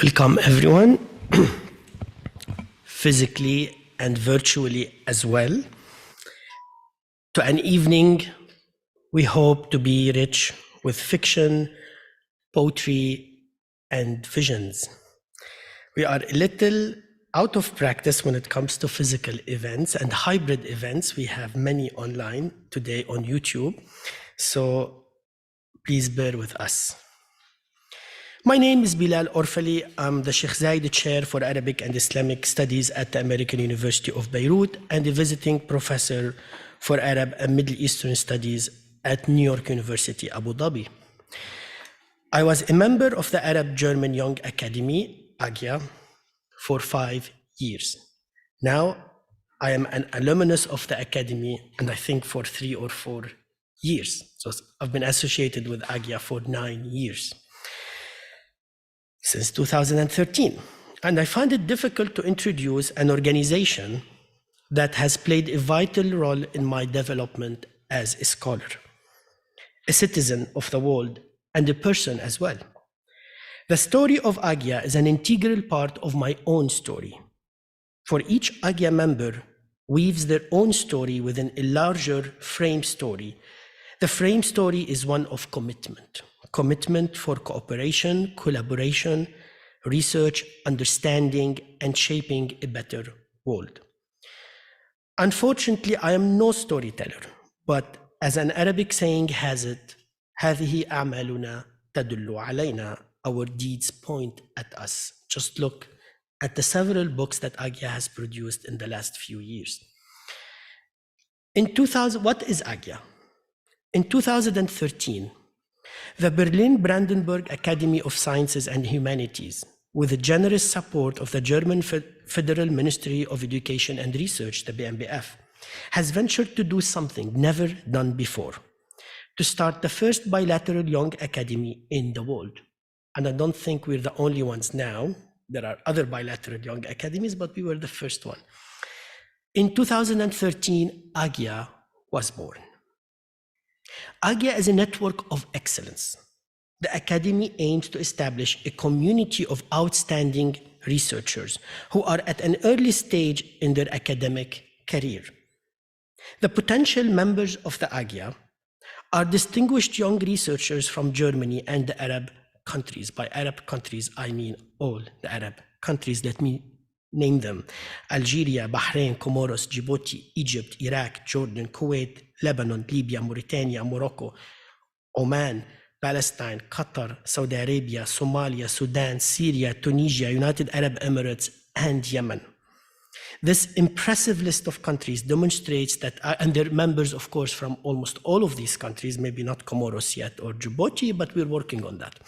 Welcome everyone, physically and virtually as well, to an evening we hope to be rich with fiction, poetry, and visions. We are a little out of practice when it comes to physical events and hybrid events. We have many online today on YouTube, so please bear with us. My name is Bilal Orfali. I'm the Sheikh Zayed Chair for Arabic and Islamic Studies at the American University of Beirut and a visiting professor for Arab and Middle Eastern Studies at New York University Abu Dhabi. I was a member of the Arab-German Young Academy, AGYA, for 5 years. Now I am an alumnus of the Academy, and I think for 3 or 4 years. So I've been associated with AGYA for 9 years. Since 2013, and I find it difficult to introduce an organization that has played a vital role in my development as a scholar, a citizen of the world, and a person as well. The story of AGYA is an integral part of my own story. For each AGYA member weaves their own story within a larger frame story. The frame story is one of commitment. Commitment for cooperation, collaboration, research, understanding, and shaping a better world. Unfortunately, I am no storyteller, but as an Arabic saying has it, هذه أعمالنا تدل علينا. Our deeds point at us. Just look at the several books that AGYA has produced in the last few years. In 2000, what is AGYA? In 2013, the Berlin-Brandenburg Academy of Sciences and Humanities, with the generous support of the German Federal Ministry of Education and Research, the BMBF, has ventured to do something never done before, to start the first bilateral young academy in the world. And I don't think we're the only ones now. There are other bilateral young academies, but we were the first one. In 2013, AGYA was born. AGYA is a network of excellence. The Academy aims to establish a community of outstanding researchers who are at an early stage in their academic career. The potential members of the AGYA are distinguished young researchers from Germany and the Arab countries. By Arab countries, I mean all the Arab countries. Let me name them: Algeria, Bahrain, Comoros, Djibouti, Egypt, Iraq, Jordan, Kuwait, Lebanon, Libya, Mauritania, Morocco, Oman, Palestine, Qatar, Saudi Arabia, Somalia, Sudan, Syria, Tunisia, United Arab Emirates, and Yemen. This impressive list of countries demonstrates that, and they're members, of course, from almost all of these countries, maybe not Comoros yet or Djibouti, but we're working on that.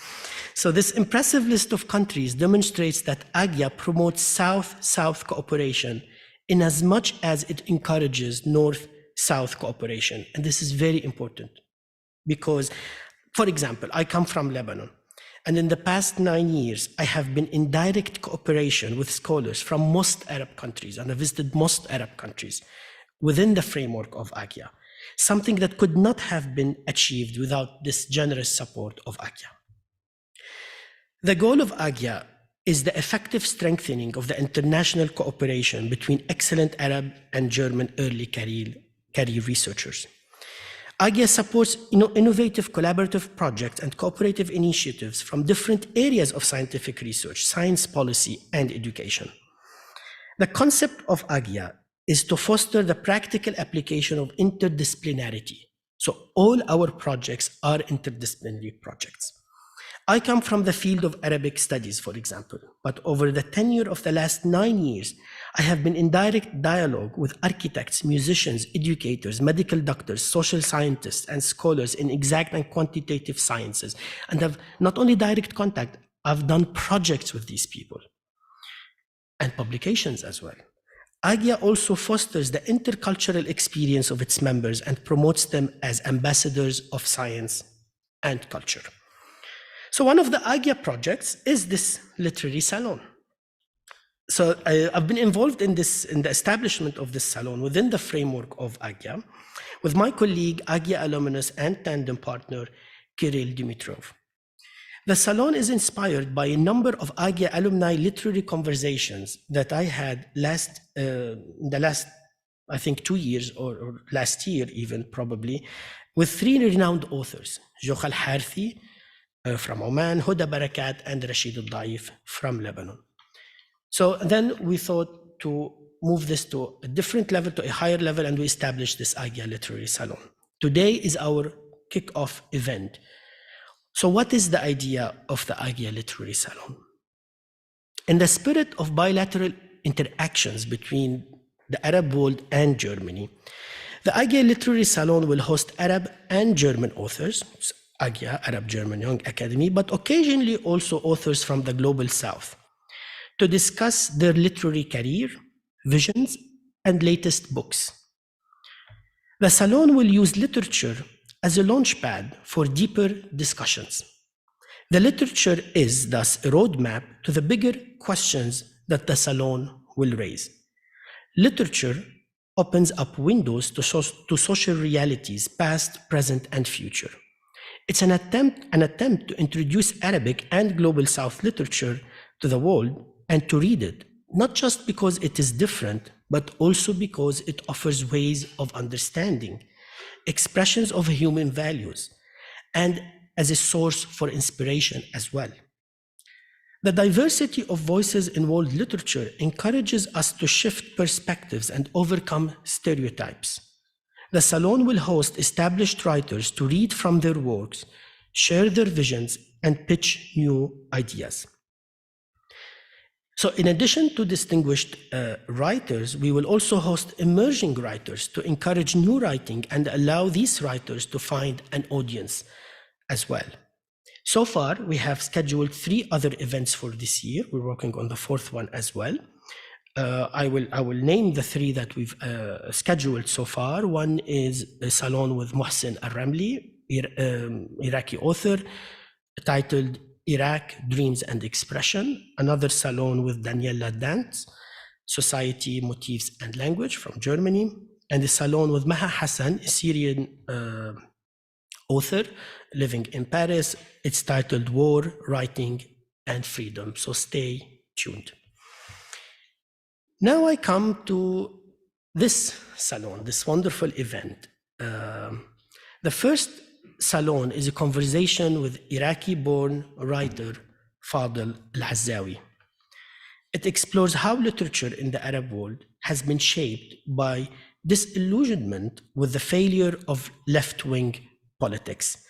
So this impressive list of countries demonstrates that AGYA promotes South-South cooperation in as much as it encourages North-South cooperation. And this is very important because, for example, I come from Lebanon. And in the past 9 years, I have been in direct cooperation with scholars from most Arab countries, and I visited most Arab countries within the framework of AGYA, something that could not have been achieved without this generous support of AGYA. The goal of AGYA is the effective strengthening of the international cooperation between excellent Arab and German early career researchers. AGYA supports innovative collaborative projects and cooperative initiatives from different areas of scientific research, science policy, and education. The concept of AGYA is to foster the practical application of interdisciplinarity. So all our projects are interdisciplinary projects. I come from the field of Arabic studies, for example, but over the tenure of the last 9 years, I have been in direct dialogue with architects, musicians, educators, medical doctors, social scientists, and scholars in exact and quantitative sciences, and have not only direct contact, I've done projects with these people and publications as well. AGYA also fosters the intercultural experience of its members and promotes them as ambassadors of science and culture. So one of the AGYA projects is this literary salon. So I've been involved in the establishment of this salon within the framework of AGYA with my colleague, AGYA alumnus and tandem partner, Kirill Dimitrov. The Salon is inspired by a number of AGYA alumni literary conversations that I had the last, I think, 2 years or last year even probably, with 3 renowned authors, Jokh al-Harthi from Oman, Huda Barakat, and Rashid al-Daif from Lebanon. So then we thought to move this to a different level, to a higher level, and we established this AGYA Literary Salon. Today is our kick-off event. So what is the idea of the AGYA Literary Salon? In the spirit of bilateral interactions between the Arab world and Germany, the AGYA Literary Salon will host Arab and German authors, AGYA, Arab German Young Academy, but occasionally also authors from the Global South, to discuss their literary career, visions, and latest books. The Salon will use literature as a launchpad for deeper discussions. The literature is thus a roadmap to the bigger questions that the Salon will raise. Literature opens up windows to social realities, past, present, and future. It's an attempt to introduce Arabic and Global South literature to the world and to read it, not just because it is different, but also because it offers ways of understanding, expressions of human values, and as a source for inspiration as well. The diversity of voices in world literature encourages us to shift perspectives and overcome stereotypes. The Salon will host established writers to read from their works, share their visions, and pitch new ideas. So in addition to distinguished writers, we will also host emerging writers to encourage new writing and allow these writers to find an audience as well. So far, we have scheduled 3 other events for this year. We're working on the 4th one as well. I will name the 3 that we've scheduled so far. One is a salon with Mohsen Al-Ramli, Iraqi author, titled Iraq, Dreams and Expression. Another salon with Daniela Dantz, Society, Motifs and Language from Germany. And a salon with Maha Hassan, a Syrian author living in Paris. It's titled War, Writing and Freedom. So stay tuned. Now I come to this salon, this wonderful event. The first salon is a conversation with Iraqi-born writer Fadhil al-Azzawi. It explores how literature in the Arab world has been shaped by disillusionment with the failure of left-wing politics,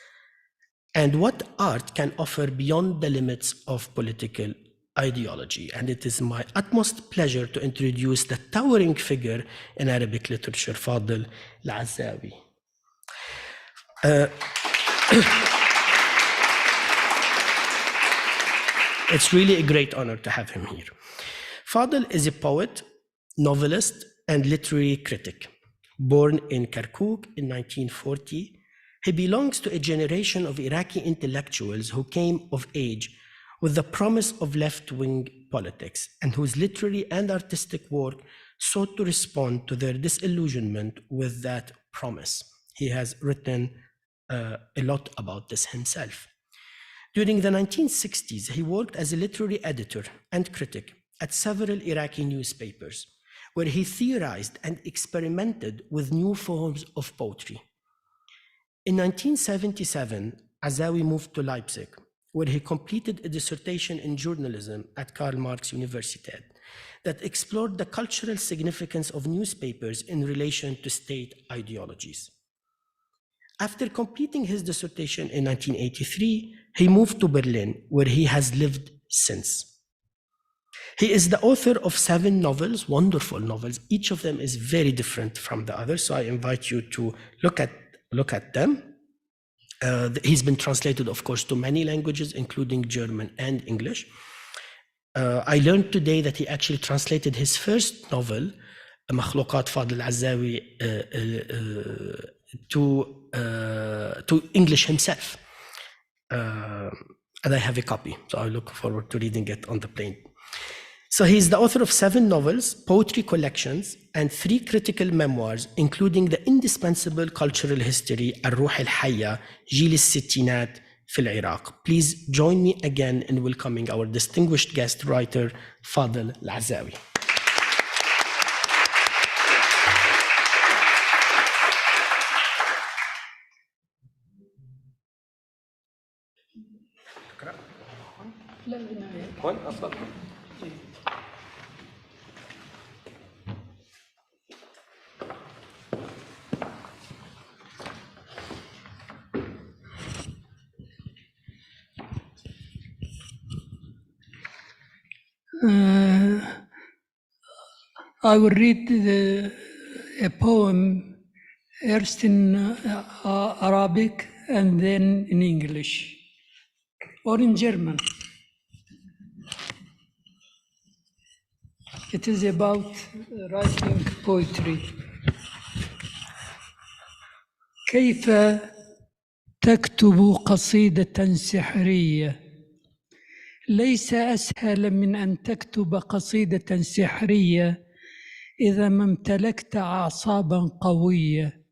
and what art can offer beyond the limits of political ideology. And it is my utmost pleasure to introduce the towering figure in Arabic literature, Fadhil al-Azzawi. It's really a great honor to have him here. Fadhil is a poet, novelist, and literary critic. Born in Kirkuk in 1940, he belongs to a generation of Iraqi intellectuals who came of age with the promise of left-wing politics, and whose literary and artistic work sought to respond to their disillusionment with that promise. He has written a lot about this himself. During the 1960s, he worked as a literary editor and critic at several Iraqi newspapers, where he theorized and experimented with new forms of poetry. In 1977, Azzawi moved to Leipzig, where he completed a dissertation in journalism at Karl Marx Universität that explored the cultural significance of newspapers in relation to state ideologies. After completing his dissertation in 1983, he moved to Berlin, where he has lived since. He is the author of 7 novels, wonderful novels. Each of them is very different from the others, so I invite you to look at them. He's been translated, of course, to many languages, including German and English. I learned today that he actually translated his first novel, Makhluqat Fadhil al-Azzawi, to English himself. And I have a copy, so I look forward to reading it on the plane. So he's the author of 7 novels, poetry collections, and 3 critical memoirs, including the indispensable cultural history, Al-Ruh al-Hayya, Jil al-Sittinat, في العراق. Please join me again in welcoming our distinguished guest writer Fadhil al-Azzawi. I will read a poem first in Arabic and then in English or in German. It is about writing poetry. كيف تكتب قصيدة سحرية؟ ليس أسهل من أن تكتب قصيدة سحرية إذا ما امتلكت أعصابا قوية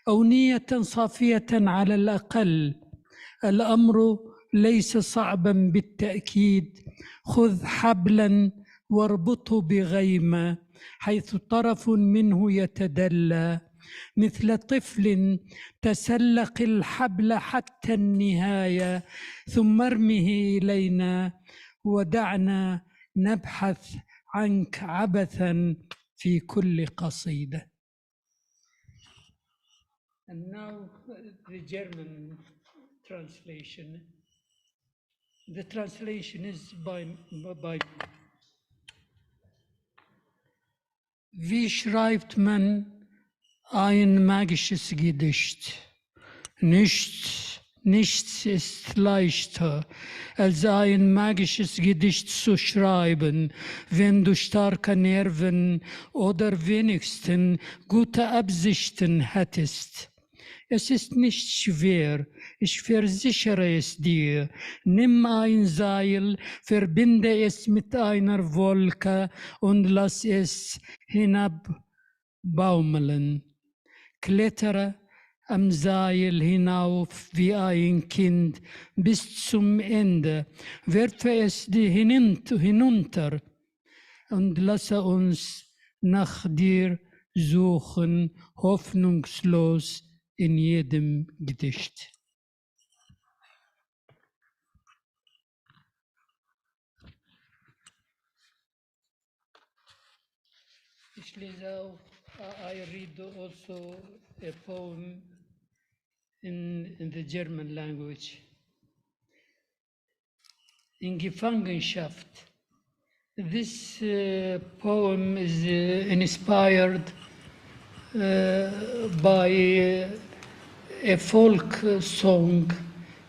أو نية صافية على الأقل. الأمر ليس صعبا بالتأكيد. خذ حبلا واربطه بغيمة حيث طرف منه يتدلى مثل طفل. تسلق الحبل حتى النهاية ثم ارمه إلينا ودعنا نبحث عنك عبثا في كل قصيدة. And now the German translation. The translation is by Wie schreibt man ein magisches Gedicht? Nichts ist leichter, als ein magisches Gedicht zu schreiben, wenn du starke Nerven oder wenigstens gute Absichten hättest. Es ist nicht schwer, ich versichere es dir. Nimm ein Seil, verbinde es mit einer Wolke und lass es hinabbaumeln. Klettere am Seil hinauf wie ein Kind bis zum Ende. Werfe es dir hinunter und lasse uns nach dir suchen, hoffnungslos in jedem Gedicht. Ich lese auch, I read also a poem in the German language. In Gefangenschaft. This poem is inspired by a folk song,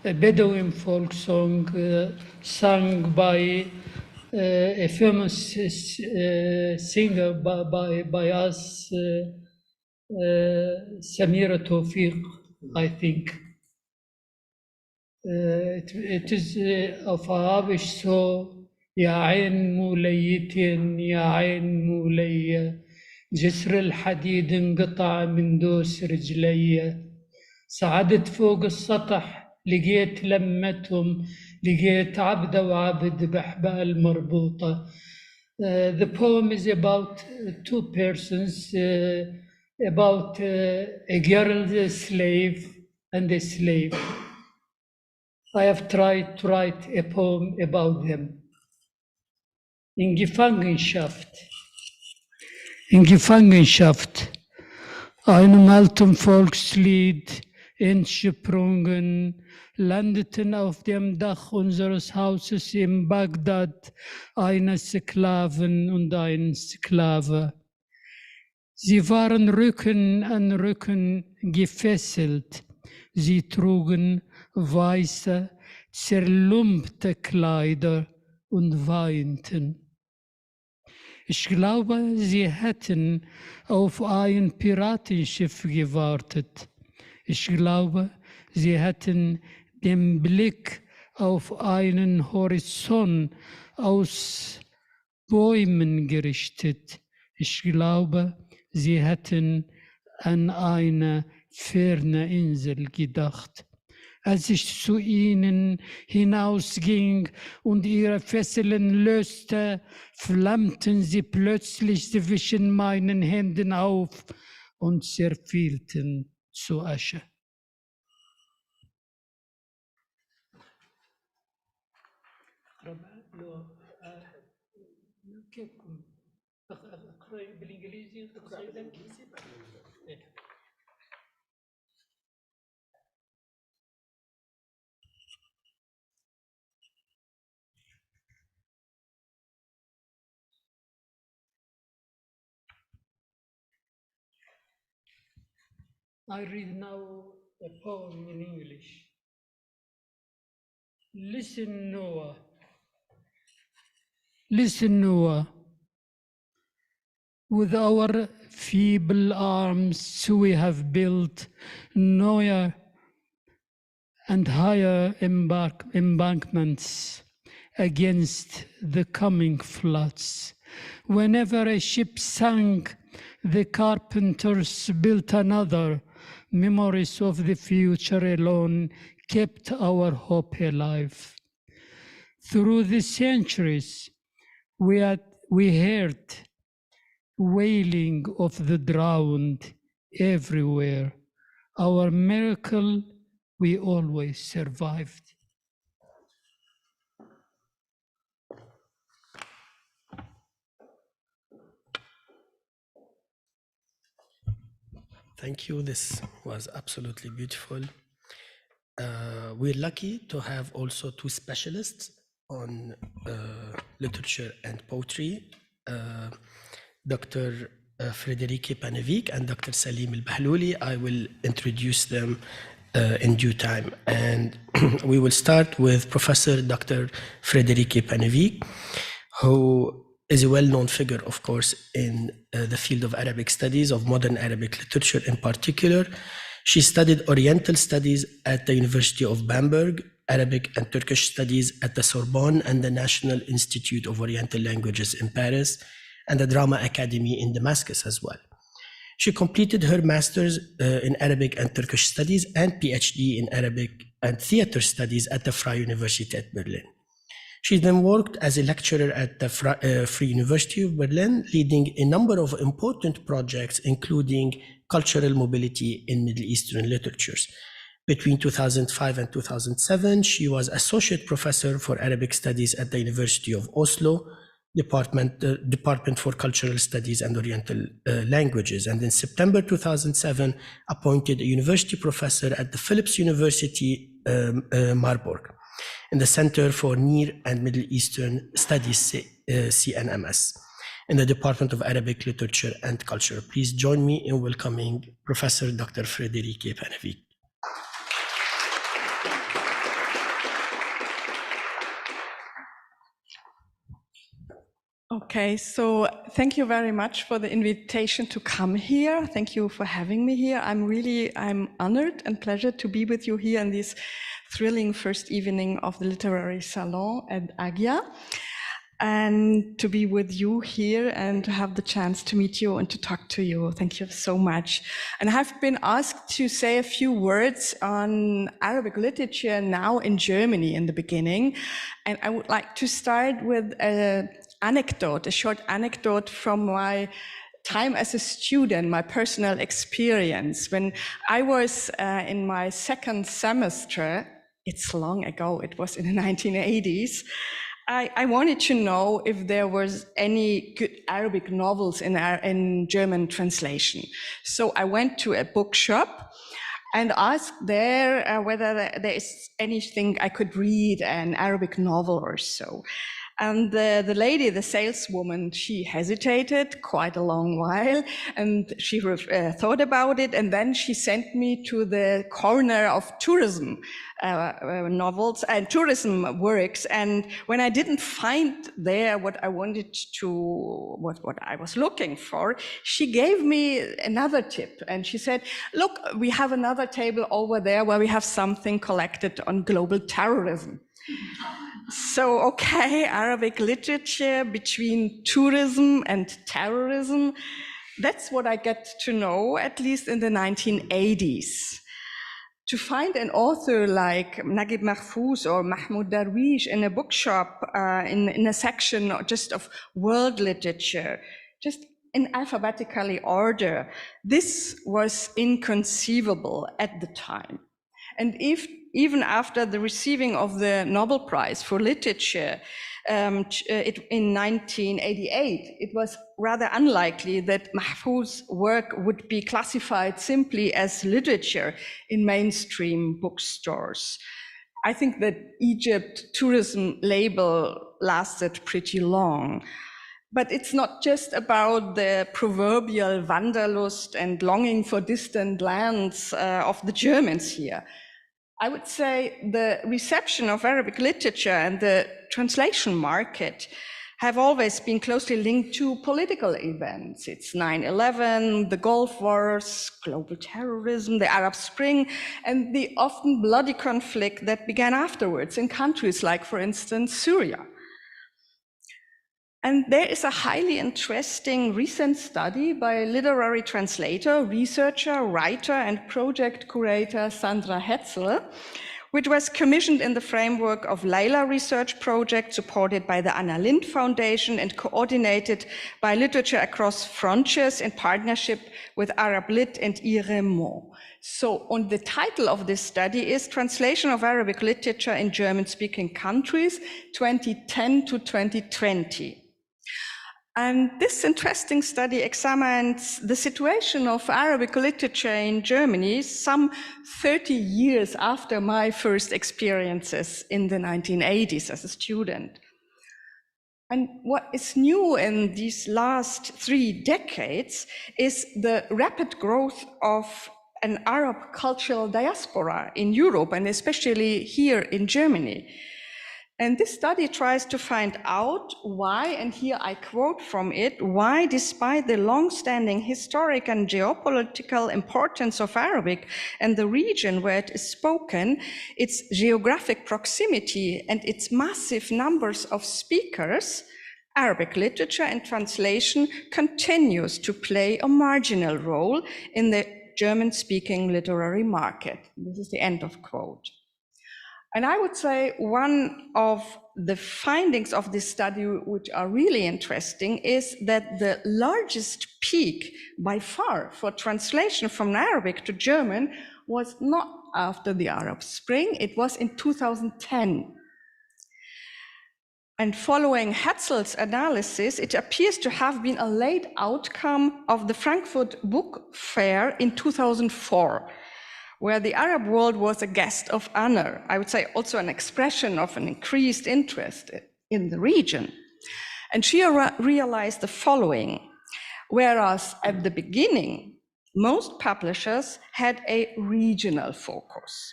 a Bedouin folk song sung by a famous singer by us, Samira Tawfiq, I think. It is of Arabic, so يا عين موليتين يا عين مولية جسر الحديد انقطع من دوس رجلي صعدت فوق السطح لقيت لمتهم لقيت عبدة وعبد بحبال مربوطة. The poem is about two persons, about a girl, a slave, and a slave. I have tried to write a poem about them. In Gefangenschaft. Einem alten Volkslied entsprungen, landeten auf dem Dach unseres Hauses in Bagdad eine Sklavin und ein Sklave. Sie waren Rücken an Rücken gefesselt. Sie trugen weiße, zerlumpte Kleider und weinten. Ich glaube, sie hätten auf ein Piratenschiff gewartet. Ich glaube, sie hätten den Blick auf einen Horizont aus Bäumen gerichtet. Ich glaube, sie hätten an eine ferne Insel gedacht. als ich zu ihnen hinausging und ihre Fesseln löste, flammten sie plötzlich zwischen meinen Händen auf und zerfielten zu Asche. I read now a poem in English. Listen, Noah. Listen, Noah. With our feeble arms, we have built Noah and higher embankments against the coming floods. Whenever a ship sank, the carpenters built another. Memories of the future alone kept our hope alive. Through the centuries, we heard wailing of the drowned everywhere. Our miracle, we always survived. Thank you. This was absolutely beautiful. We're lucky to have also two specialists on literature and poetry, Dr. Friederike Pannewick and Dr. Saleem al-Bahloly. I will introduce them in due time. And we will start with Professor Dr. Friederike Pannewick, who is a well-known figure, of course, in the field of Arabic studies, of modern Arabic literature in particular. She studied Oriental Studies at the University of Bamberg, Arabic and Turkish Studies at the Sorbonne and the National Institute of Oriental Languages in Paris, and the Drama Academy in Damascus as well. She completed her master's in Arabic and Turkish Studies and PhD in Arabic and Theater Studies at the Freie Universität Berlin. She then worked as a lecturer at the Free University of Berlin, leading a number of important projects, including cultural mobility in Middle Eastern literatures. Between 2005 and 2007, she was Associate Professor for Arabic Studies at the University of Oslo, Department for Cultural Studies and Oriental Languages, and in September 2007, appointed a University Professor at the Philipps University, Marburg, in the Center for Near and Middle Eastern Studies, CNMS, in the Department of Arabic Literature and Culture. Please join me in welcoming Professor Dr. Friederike Pannewick. Okay, so thank you very much for the invitation to come here. Thank you for having me here. I'm honored and pleasured to be with you here in this thrilling first evening of the Literary Salon at AGYA, and to be with you here and to have the chance to meet you and to talk to you. Thank you so much. And I've been asked to say a few words on Arabic literature now in Germany in the beginning. And I would like to start with a short anecdote from my time as a student, my personal experience. When I was in my second semester, it's long ago, it was in the 1980s, I wanted to know if there was any good Arabic novels in German translation. So I went to a bookshop and asked there whether there is anything I could read, an Arabic novel or so. And the lady, the saleswoman, she hesitated quite a long while, and she thought about it, and then she sent me to the corner of tourism novels and tourism works. And when I didn't find there what I wanted to, what I was looking for, she gave me another tip, and she said, "Look, we have another table over there where we have something collected on global terrorism." So, okay, Arabic literature between tourism and terrorism, that's what I get to know, at least in the 1980s. to find an author like Naguib Mahfouz or Mahmoud Darwish in a bookshop in a section just of world literature, just in alphabetically order, this was inconceivable at the time. And even after the receiving of the Nobel Prize for Literature in 1988, it was rather unlikely that Mahfouz's work would be classified simply as literature in mainstream bookstores. I think that Egypt tourism label lasted pretty long. But it's not just about the proverbial wanderlust and longing for distant lands of the Germans here. I would say the reception of Arabic literature and the translation market have always been closely linked to political events. It's 9/11, the Gulf Wars, global terrorism, the Arab Spring, and the often bloody conflict that began afterwards in countries like, for instance, Syria. And there is a highly interesting recent study by literary translator, researcher, writer, and project curator Sandra Hetzel, which was commissioned in the framework of Layla Research Project, supported by the Anna Lindh Foundation and coordinated by Literature Across Frontiers in partnership with Arab Lit and IREMO. So, and the title of this study is Translation of Arabic Literature in German-Speaking Countries, 2010 to 2020. And this interesting study examines the situation of Arabic literature in Germany some 30 years after my first experiences in the 1980s as a student. And what is new in these last 3 decades is the rapid growth of an Arab cultural diaspora in Europe, and especially here in Germany. And this study tries to find out why, and here I quote from it, why despite the long-standing historic and geopolitical importance of Arabic and the region where it is spoken, its geographic proximity and its massive numbers of speakers, Arabic literature and translation continues to play a marginal role in the German-speaking literary market. This is the end of quote. And I would say one of the findings of this study, which are really interesting, is that the largest peak by far for translation from Arabic to German was not after the Arab Spring, it was in 2010. And following Hetzel's analysis, it appears to have been a late outcome of the Frankfurt Book Fair in 2004. Where the Arab world was a guest of honor, I would say also an expression of an increased interest in the region. And she realized the following, whereas at the beginning, most publishers had a regional focus.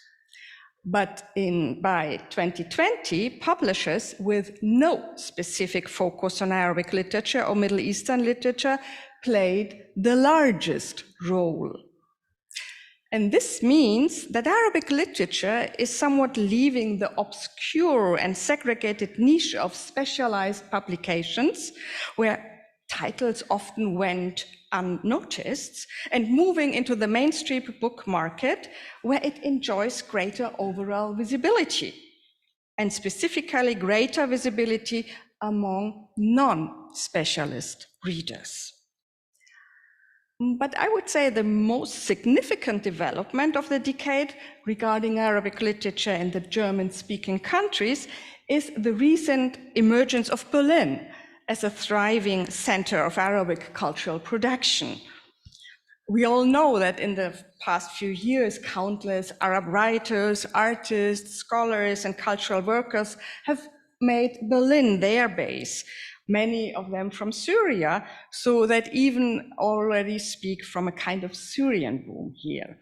But by 2020, publishers with no specific focus on Arabic literature or Middle Eastern literature played the largest role. And this means that Arabic literature is somewhat leaving the obscure and segregated niche of specialized publications, where titles often went unnoticed, and moving into the mainstream book market, where it enjoys greater overall visibility, and specifically greater visibility among non-specialist readers. But I would say the most significant development of the decade regarding Arabic literature in the German-speaking countries is the recent emergence of Berlin as a thriving center of Arabic cultural production. We all know that in the past few years, countless Arab writers, artists, scholars, and cultural workers have made Berlin their base, many of them from Syria, so that even already speak from a kind of Syrian boom here.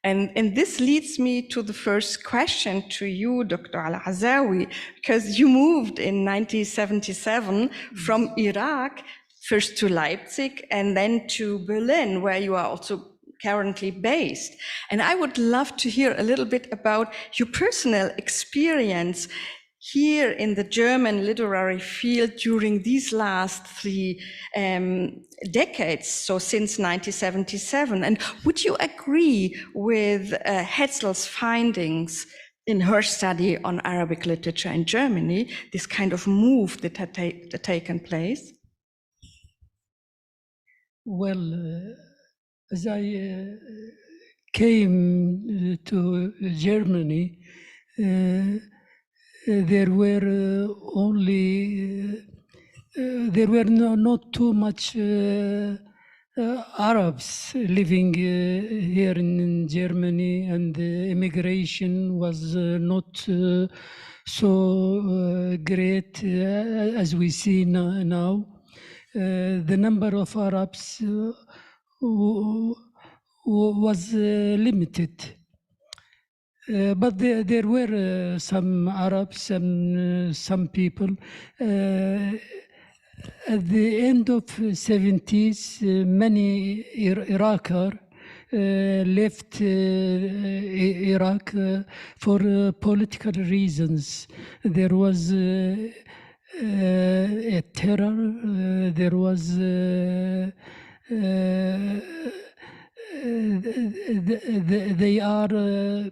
And this leads me to the first question to you, Dr. al-Azzawi, because you moved in 1977 from Iraq, first to Leipzig and then to Berlin, where you are also currently based. And I would love to hear a little bit about your personal experience here in the German literary field during these last 3 decades, so since 1977. And would you agree with Hetzel's findings in her study on Arabic literature in Germany, this kind of move that had taken place? Well, as I came to Germany, there were not too much Arabs living here in Germany, and the immigration was not so great as we see now. The number of Arabs was limited. But there were some Arabs and some people. At the end of 70s, many Iraqis left Iraq for political reasons. There was a terror. There was they are.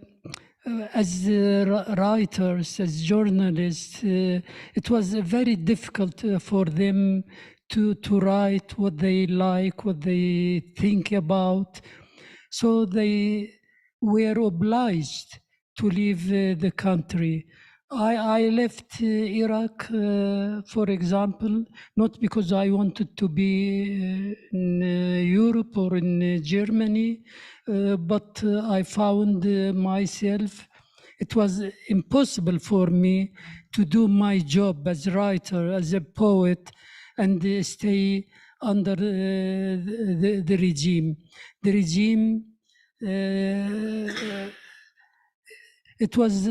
As writers, as journalists, it was very difficult for them to write what they like, what they think about. So they were obliged to leave the country. I left Iraq, for example, not because I wanted to be in Europe or in Germany, but I found myself, it was impossible for me to do my job as a writer, as a poet, and stay under the regime. The regime, it was,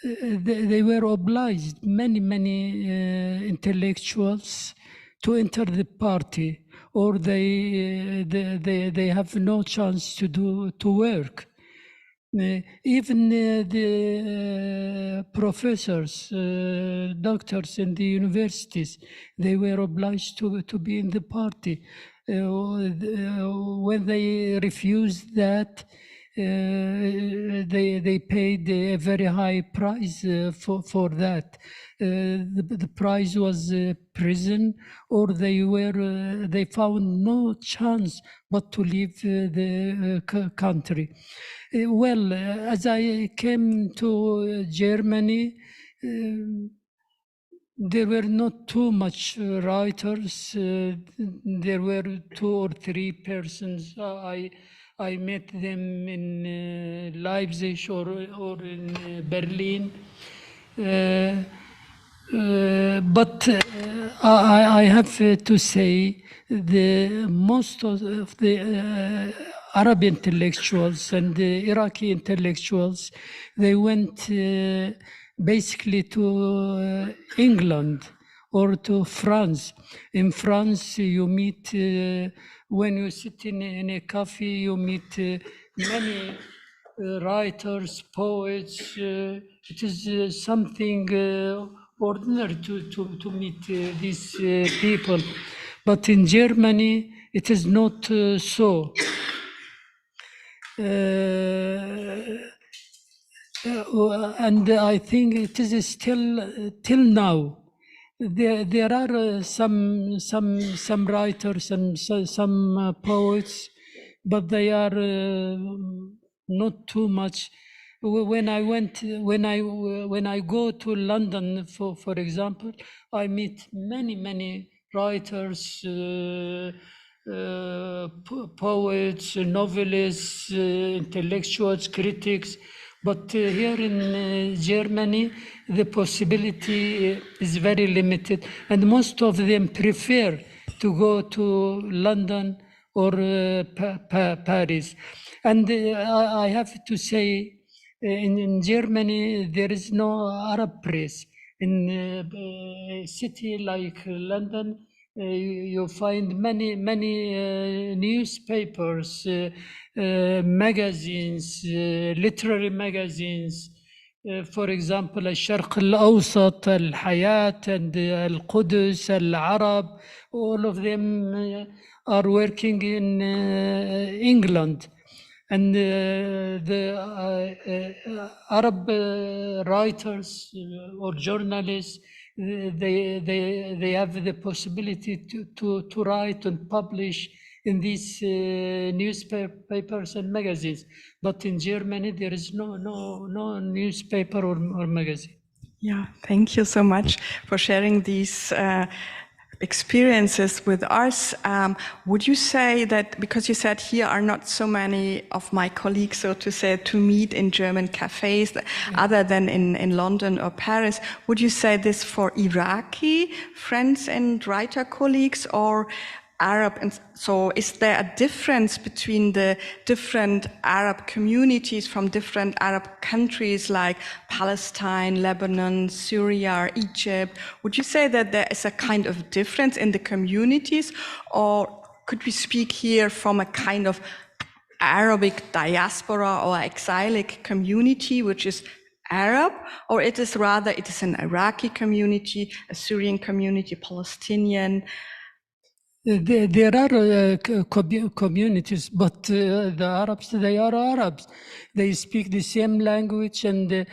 they were obliged, many intellectuals, to enter the party, or they have no chance to work. Even the professors, doctors in the universities, they were obliged to be in the party. When they refused that, they paid a very high price for that. The price was prison, or they found no chance but to leave the country. Well, as I came to Germany, there were not too much writers. There were 2 or 3 persons. I met them in Leipzig or in Berlin. But I have to say most of the Arab intellectuals and the Iraqi intellectuals, they went basically to England or to France. In France, you meet, when you sit in a cafe, you meet many writers, poets. It is something ordinary to meet these people. But in Germany, it is not so. And I think it is still till now. There are some writers and some poets, but they are not too much. When I go to London, for example, I meet many writers, poets, novelists, intellectuals, critics. But here in Germany, the possibility is very limited, and most of them prefer to go to London or Paris. And I have to say, in Germany, there is no Arab press. In a city like London, you find many newspapers, magazines, literary magazines, for example, الشرق الأوسط, الحياة, and القدس, العرب, all of them are working in England. And the Arab writers or journalists, they have the possibility to write and publish in these newspapers and magazines. But in Germany, there is no newspaper or magazine. Yeah, thank you so much for sharing these experiences with us. Would you say that, because you said here are not so many of my colleagues, so to say, to meet in German cafes, other than in London or Paris, would you say this for Iraqi friends and writer colleagues or Arab? And so is there a difference between the different Arab communities from different Arab countries like Palestine, Lebanon, Syria, Egypt? Would you say that there is a kind of difference in the communities, or could we speak here from a kind of Arabic diaspora or exilic community which is Arab, or it is rather an Iraqi community, a Syrian community, Palestinian? There are communities, but the Arabs, they are Arabs. They speak the same language, and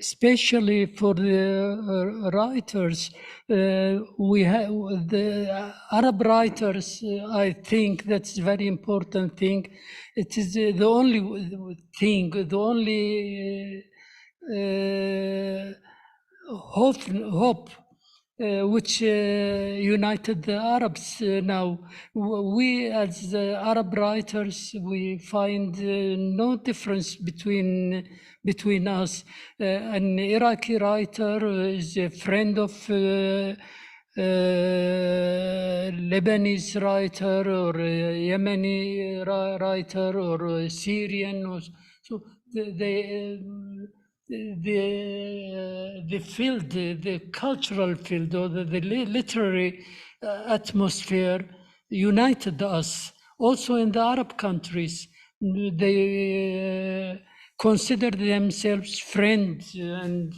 especially for the writers, we have the Arab writers. I think that's a very important thing. It is the only thing, the only hope which united the Arabs now. We as Arab writers, we find no difference between us. An Iraqi writer is a friend of Lebanese writer or Yemeni writer or Syrian. Or, so the field, the cultural field or the literary atmosphere united us. Also in the Arab countries, they consider themselves friends, and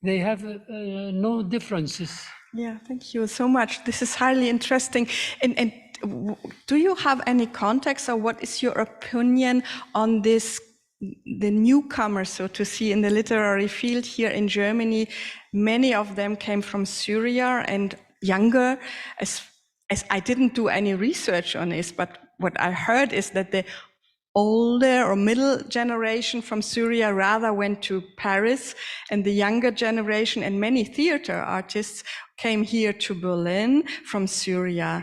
they have no differences. Yeah, thank you so much. This is highly interesting. And do you have any context, or what is your opinion on this? The newcomers, so to see, in the literary field here in Germany, many of them came from Syria and younger. As I didn't do any research on this, but what I heard is that the older or middle generation from Syria rather went to Paris, and the younger generation and many theater artists came here to Berlin from Syria.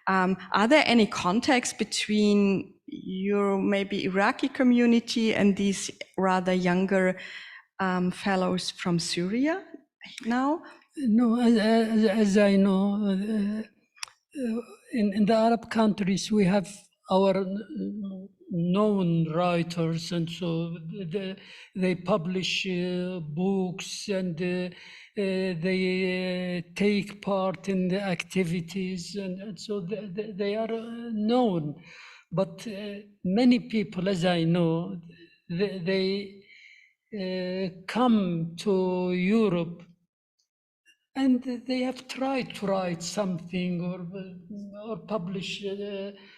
Are there any contacts between your maybe Iraqi community and these rather younger fellows from Syria now? No, as I know, in the Arab countries, we have our known writers, and so they publish books, and they take part in the activities, and so they are known. But many people, as I know, they come to Europe and they have tried to write something or publish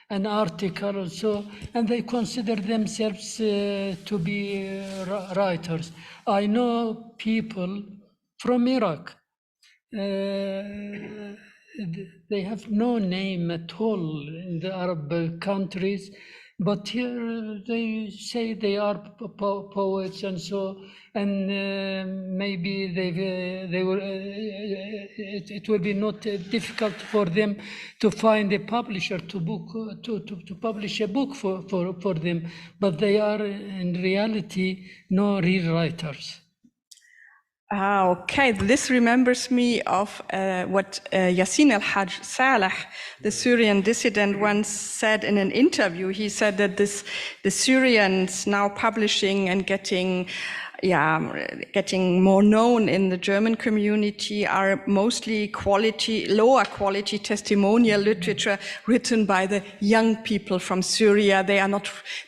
an article or so, and they consider themselves to be writers. I know people from Iraq. They have no name at all in the Arab countries, but here they say they are poets, and so, and maybe they will. It will be not difficult for them to find a publisher to publish a book for them, but they are in reality no real writers. Okay, this remembers me of what Yassin al-Hajj Saleh, the Syrian dissident, once said in an interview. He said that the Syrians now publishing and getting getting more known in the German community are mostly lower quality testimonial literature written by the young people from Syria.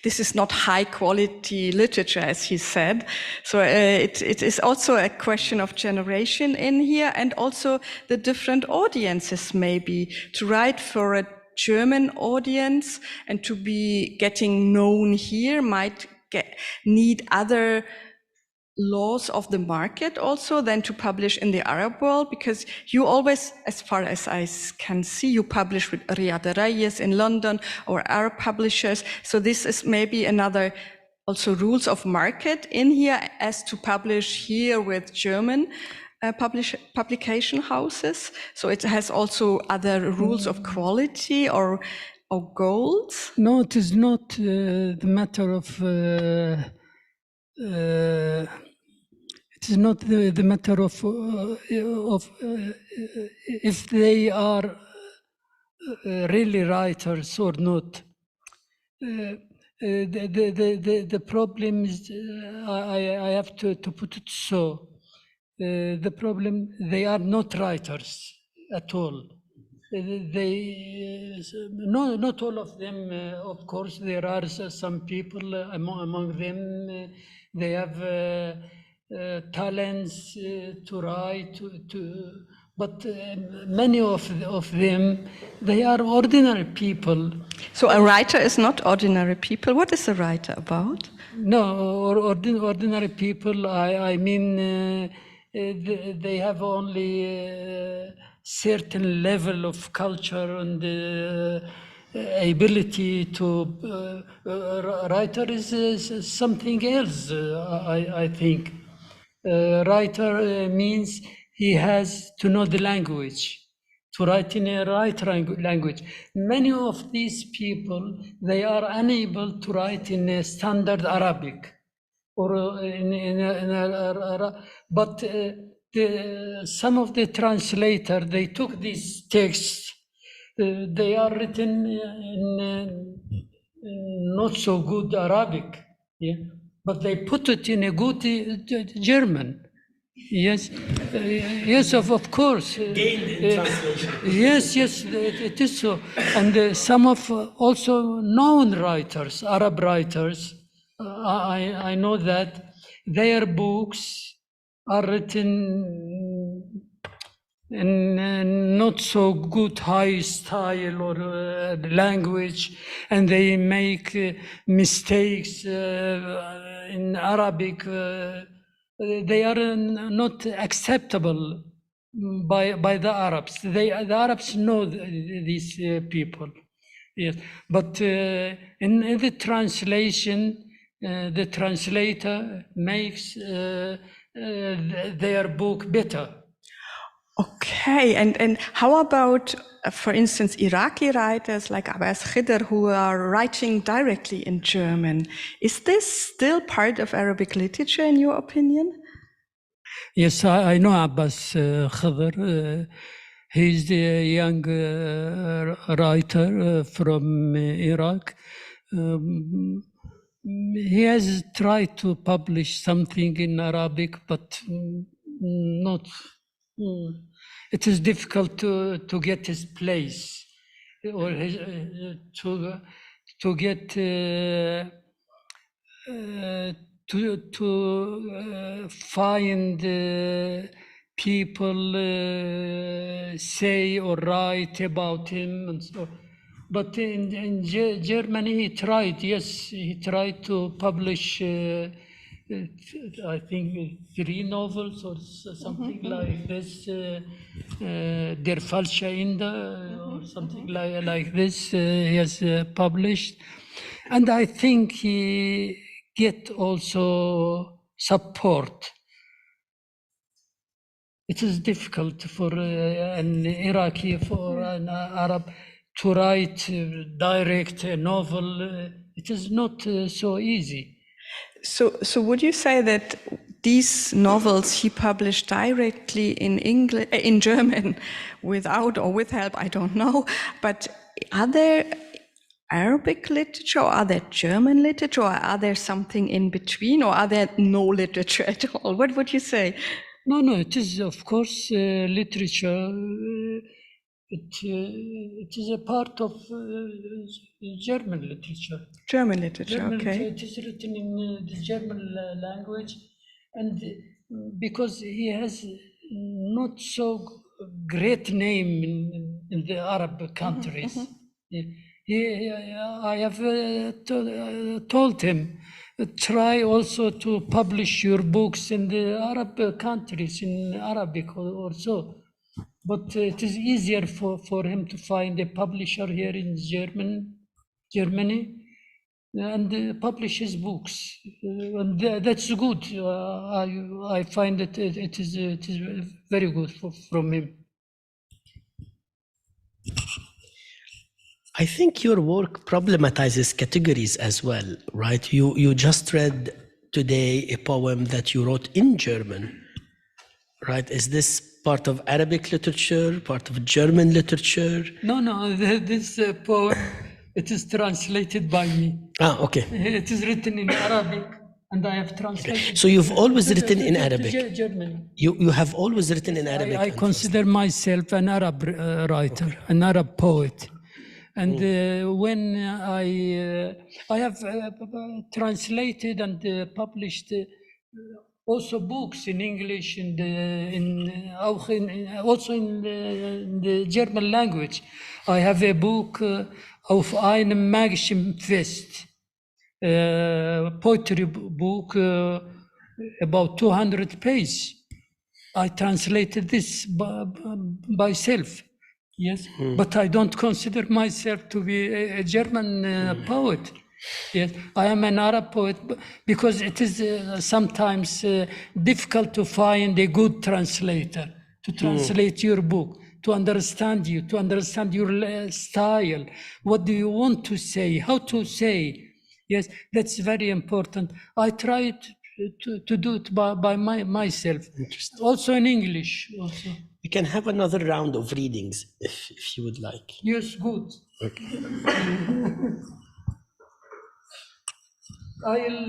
This is not high quality literature, as he said. So it is also a question of generation in here, and also the different audiences maybe. To write for a German audience and to be getting known here might need other laws of the market also than to publish in the Arab world, because you always, as far as I can see, you publish with Riyad Reyes in London or Arab publishers. So this is maybe another also rules of market in here, as to publish here with German publication houses. So it has also other rules of quality or goals. No, it is not the matter of it is not the matter of if they are really writers or not. The problem is, I have to put it so. The problem, they are not writers at all. Not all of them, of course. There are some people among them. They have talents to write, but many of them, they are ordinary people. So a writer is not ordinary people. What is a writer about? No, ordinary people, I mean, they have only certain level of culture and ability to writer is something else. I think writer means he has to know the language, to write in a right language. Many of these people, they are unable to write in a standard Arabic or but some of the translator, they took these texts, they are written in not so good Arabic, but they put it in a good German. Yes, yes, of course. Yes, it is so. And some of also known writers, Arab writers, I know that their books are written in not so good high style or language, and they make mistakes in Arabic. They are not acceptable by the Arabs. The Arabs know these people. Yes, but in the translation, the translator makes their book better. Okay, and how about, for instance, Iraqi writers like Abbas Khidr who are writing directly in German? Is this still part of Arabic literature in your opinion? Yes, I know Abbas Khidr. He's a young writer from Iraq. He has tried to publish something in Arabic, but not. It is difficult to get his place, or to get to find people say or write about him and so. But in Germany, he tried. Yes, he tried to publish. I think 3 novels or something like this, Der falsche Ende or something like this. He has published, and I think he get also support. It is difficult for an Iraqi, for an Arab to write direct a novel. It is not so easy. So would you say that these novels he published directly in German, without or with help, I don't know, but are there Arabic literature, or are there German literature, or are there something in between, or are there no literature at all? What would you say? No, it is, of course, literature. It is a part of German literature. German literature, okay. It is written in the German language, and because he has not so great name in the Arab countries. I have told him, try also to publish your books in the Arab countries, in Arabic or so. But it is easier for him to find a publisher here in Germany, and publish his books. And that's good. I find that it is very good from him. I think your work problematizes categories as well, right? You just read today a poem that you wrote in German, right? Is this part of Arabic literature, part of German literature? No, this poem, it is translated by me. Ah, okay. It is written in Arabic, and I have translated. Okay. So you've always written in Arabic? German. You have always written in Arabic? I consider myself an Arab writer, okay. An Arab poet. And when I have translated and published also books in English and also in the German language. I have a book of einem magischen Fest, poetry book about 200 pages. I translated this by myself. Yes, but I don't consider myself to be a German poet. Yes, I am an Arab poet because it is sometimes difficult to find a good translator to translate your book, to understand you, to understand your style. What do you want to say? How to say? Yes, that's very important. I tried to do it by myself. Also in English. Also. We can have another round of readings if you would like. Yes, good. Okay. I'll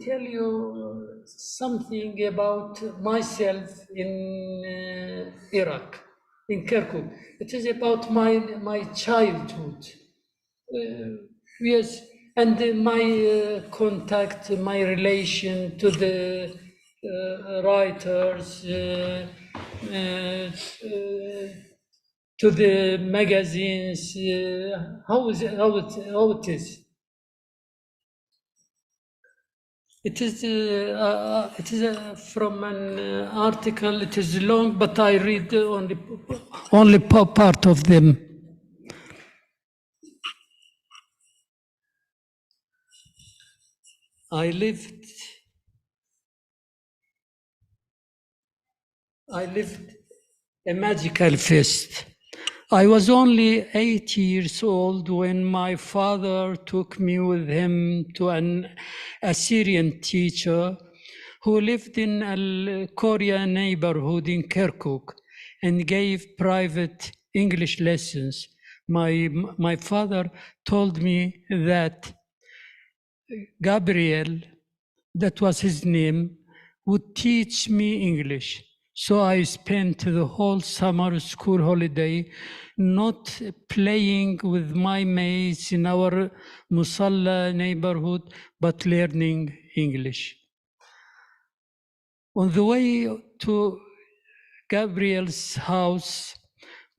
tell you something about myself in Iraq, in Kirkuk. It is about my childhood. Yes, and my contact, my relation to the writers, to the magazines. How it is. It is from an article. It is long, but I read only part of them. I lived a magical fest. I was only 8 years old when my father took me with him to an Assyrian teacher who lived in Al-Korea neighborhood in Kirkuk and gave private English lessons. My father told me that Gabriel, that was his name, would teach me English. So I spent the whole summer school holiday not playing with my mates in our Musalla neighborhood, but learning English. On the way to Gabriel's house,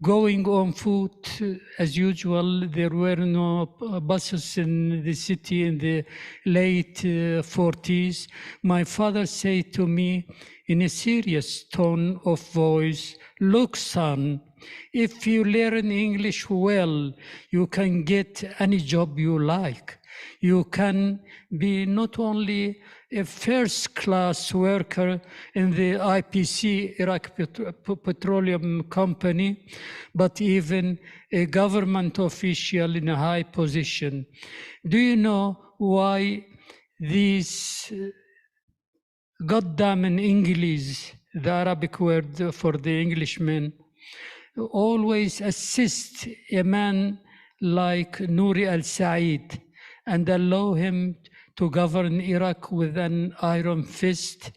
going on foot as usual, there were no buses in the city in the late 40s. My father said to me in a serious tone of voice, "Look, son, if you learn English well, you can get any job you like. You can be not only a first-class worker in the IPC, Iraq Petroleum Company, but even a government official in a high position. Do you know why these goddamn English, the Arabic word for the Englishman, always assist a man like Nouri al-Said and allow him to govern Iraq with an iron fist?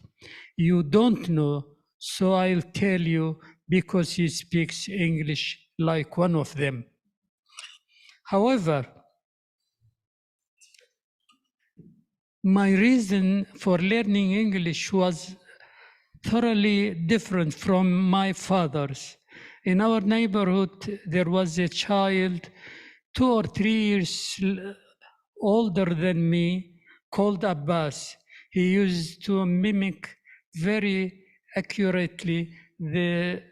You don't know, so I'll tell you because he speaks English like one of them. However, my reason for learning English was thoroughly different from my father's. In our neighborhood, there was a child 2 or 3 years older than me called Abbas. He used to mimic very accurately the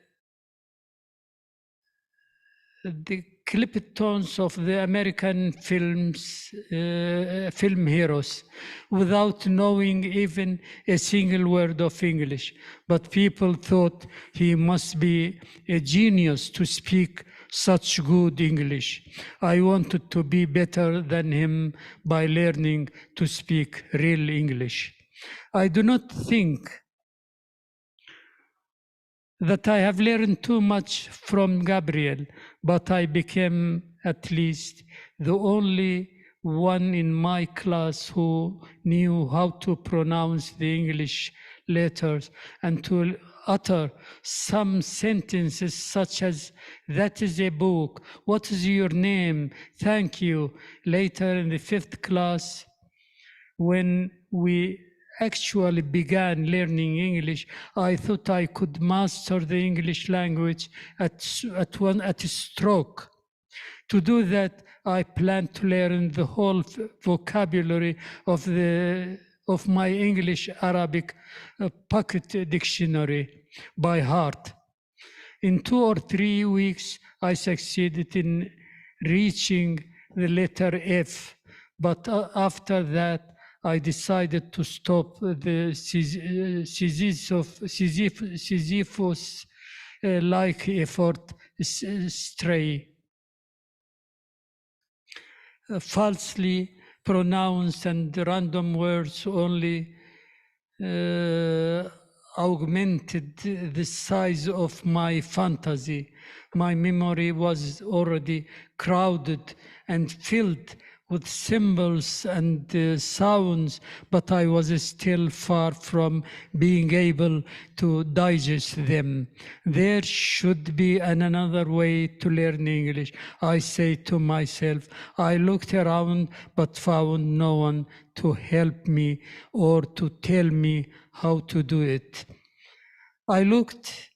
clipped tones of the American films, film heroes, without knowing even a single word of English. But people thought he must be a genius to speak such good English. I wanted to be better than him by learning to speak real English. I do not think that I have learned too much from Gabriel, but I became at least the only one in my class who knew how to pronounce the English letters and to utter some sentences such as, "That is a book," "What is your name?" "Thank you." Later in the 5th class, when we actually began learning English, I thought I could master the English language at a stroke. To do that, I planned to learn the whole vocabulary of my English-Arabic pocket dictionary by heart. In 2 or 3 weeks, I succeeded in reaching the letter F, but after that, I decided to stop the Sisyphus-like effort stray. Falsely pronounced and random words only augmented the size of my fantasy. My memory was already crowded and filled with symbols and sounds, but I was still far from being able to digest them. There should be another way to learn English, I say to myself. I looked around but found no one to help me or to tell me how to do it. I looked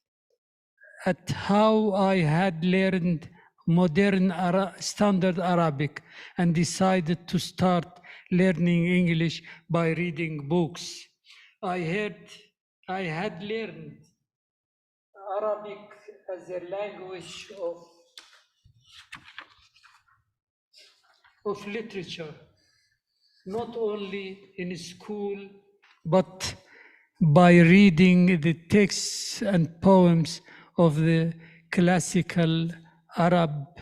at how I had learned modern standard Arabic and decided to start learning English by reading books. I had learned Arabic as a language of literature, not only in school, but by reading the texts and poems of the classical Arab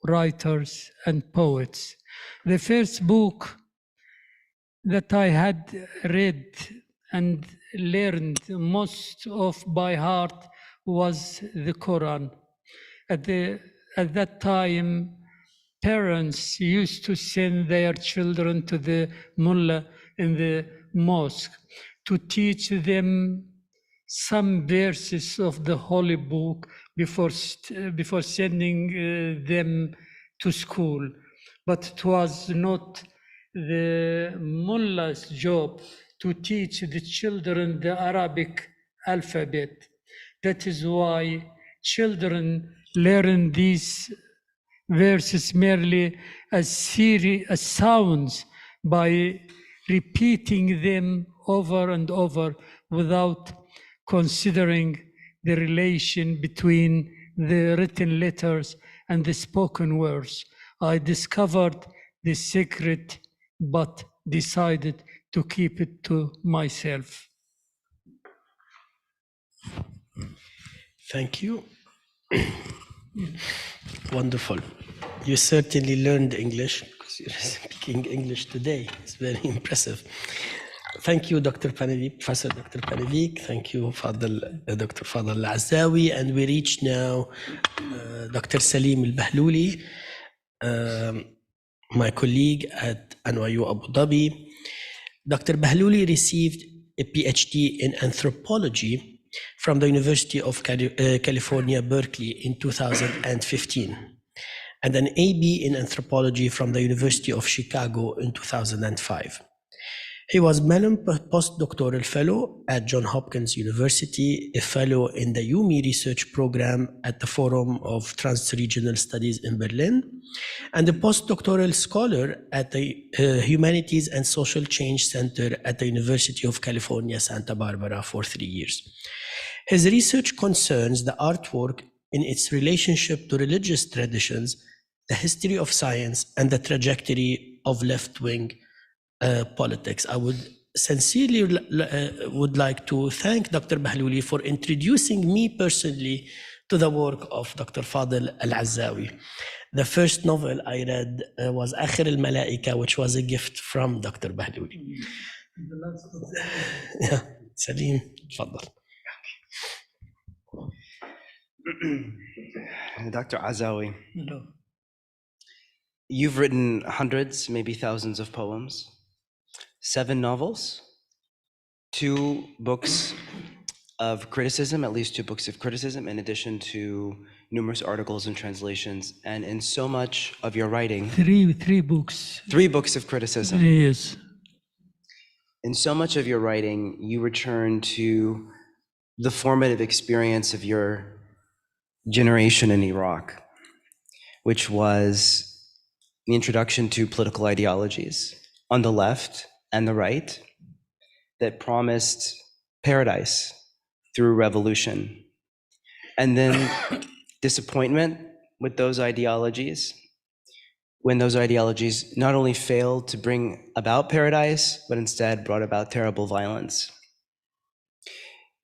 writers and poets. The first book that I had read and learned most of by heart was the Quran. At that time, parents used to send their children to the mullah in the mosque to teach them some verses of the holy book before sending them to school. But it was not the mullah's job to teach the children the Arabic alphabet. That is why children learn these verses merely as sounds by repeating them over and over without considering the relation between the written letters and the spoken words. I discovered the secret, but decided to keep it to myself. Thank you. Wonderful. You certainly learned English because you're speaking English today. It's very impressive. Thank you, Dr. Pannewick, Professor Dr. Pannewick. Thank you, Dr. Fadhil al-Azzawi. And we reach now Dr. Saleem al-Bahloly. my colleague at NYU Abu Dhabi. Dr. Bahloly received a PhD in anthropology from the University of California, Berkeley in 2015, and an AB in anthropology from the University of Chicago in 2005. He was Mellon postdoctoral fellow at Johns Hopkins University, a fellow in the UMI research program at the Forum of Trans-Regional Studies in Berlin, and a postdoctoral scholar at the Humanities and Social Change Center at the University of California, Santa Barbara for 3 years. His research concerns the artwork in its relationship to religious traditions, the history of science, and the trajectory of left-wing politics. I would sincerely would like to thank Dr. Bahloly for introducing me personally to the work of Dr. Fadhil al-Azzawi. The first novel I read was Akhir al-Malaika, which was a gift from Dr. Bahloly. Yeah, Saleem, تفضل. Dr. Azzawi, you've written hundreds, maybe thousands of poems, 7 novels, 2 books of criticism, at least 2 books of criticism, in addition to numerous articles and translations. And in so much of your writing, three books. 3 books of criticism. Yes. In so much of your writing, you return to the formative experience of your generation in Iraq, which was the introduction to political ideologies on the left and the right that promised paradise through revolution, and then disappointment with those ideologies when those ideologies not only failed to bring about paradise, but instead brought about terrible violence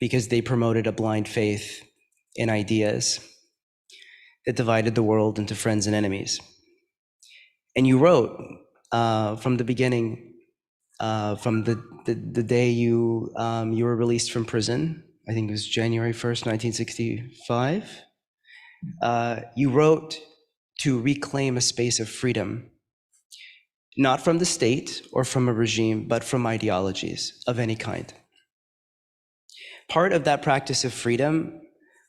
because they promoted a blind faith in ideas that divided the world into friends and enemies. And you wrote from the beginning, from the day you were released from prison, I think it was January 1st, 1965, you wrote to reclaim a space of freedom, not from the state or from a regime, but from ideologies of any kind. Part of that practice of freedom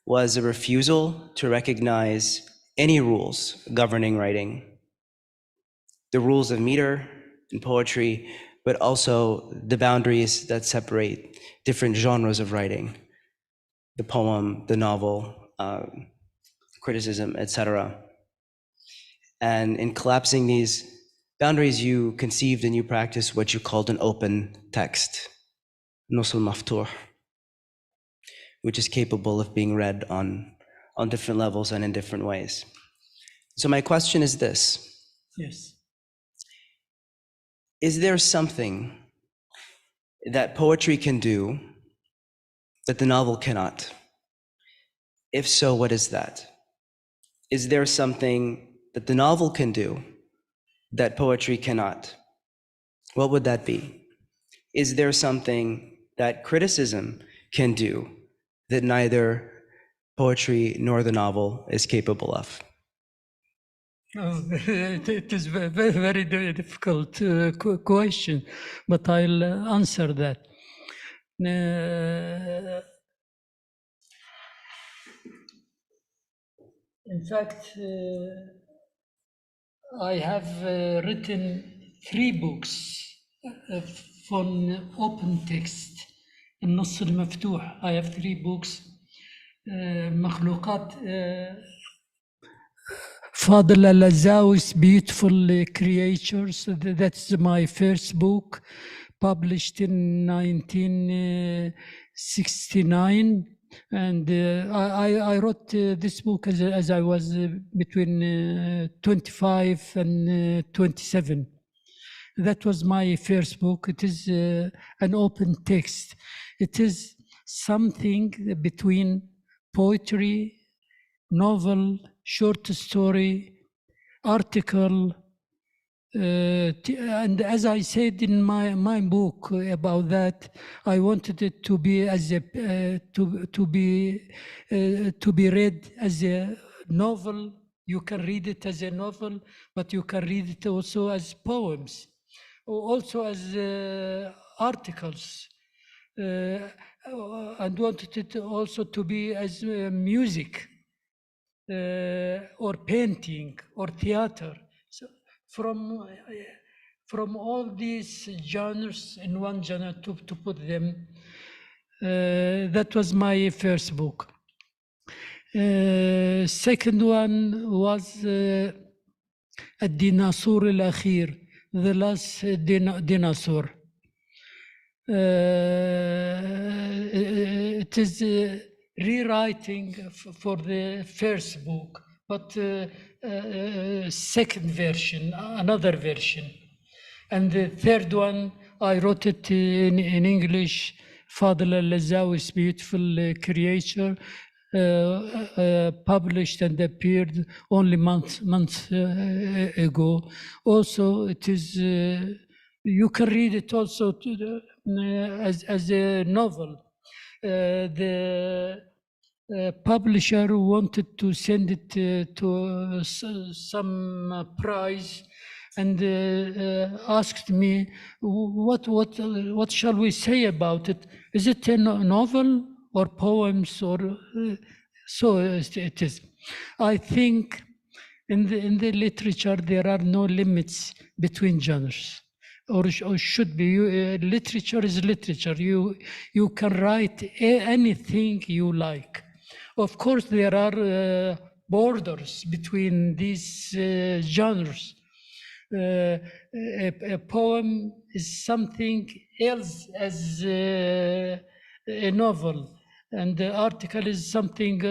was a refusal to recognize any rules governing writing, the rules of meter and poetry, but also the boundaries that separate different genres of writing, the poem, the novel, criticism, etc. And in collapsing these boundaries, you conceived and you practiced what you called an open text, نص المفتوح, which is capable of being read on different levels and in different ways. So my question is this. Yes. Is there something that poetry can do that the novel cannot? If so, what is that? Is there something that the novel can do that poetry cannot? What would that be? Is there something that criticism can do that neither poetry nor the novel is capable of? Oh, it is a very, very difficult question, but I'll answer that. In fact, I have written 3 books from open text. النص المفتوح. I have 3 books. مخلوقات Fadhil al-Azzawi's Beautiful Creatures. That's my first book, published in 1969. And I wrote this book as I was between 25 and 27. That was my first book. It is an open text. It is something between poetry, novel, short story, article, and as I said in my book about that, I wanted it to be as a to be read as a novel You can read it as a novel, but you can read it also as poems, or also as articles. And wanted it also to be as music, or painting, or theater. So from all these genres in one genre to put them. That was my first book. Second one was الديناصور الأخير, the last dinosaur. It is rewriting for the first book, but second version, another version. And the third one, I wrote it in English, Fadhil al-Azzawi's beautiful creature, published and appeared only months ago. Also, it is, you can read it also as a novel. The publisher wanted to send it to some prize, and asked me, what shall we say about it? Is it a novel or poems, or so it is. I think in the literature there are no limits between genres, or should be. Literature is literature. You can write anything you like. Of course, there are borders between these genres. A poem is something else as a novel, and the article is something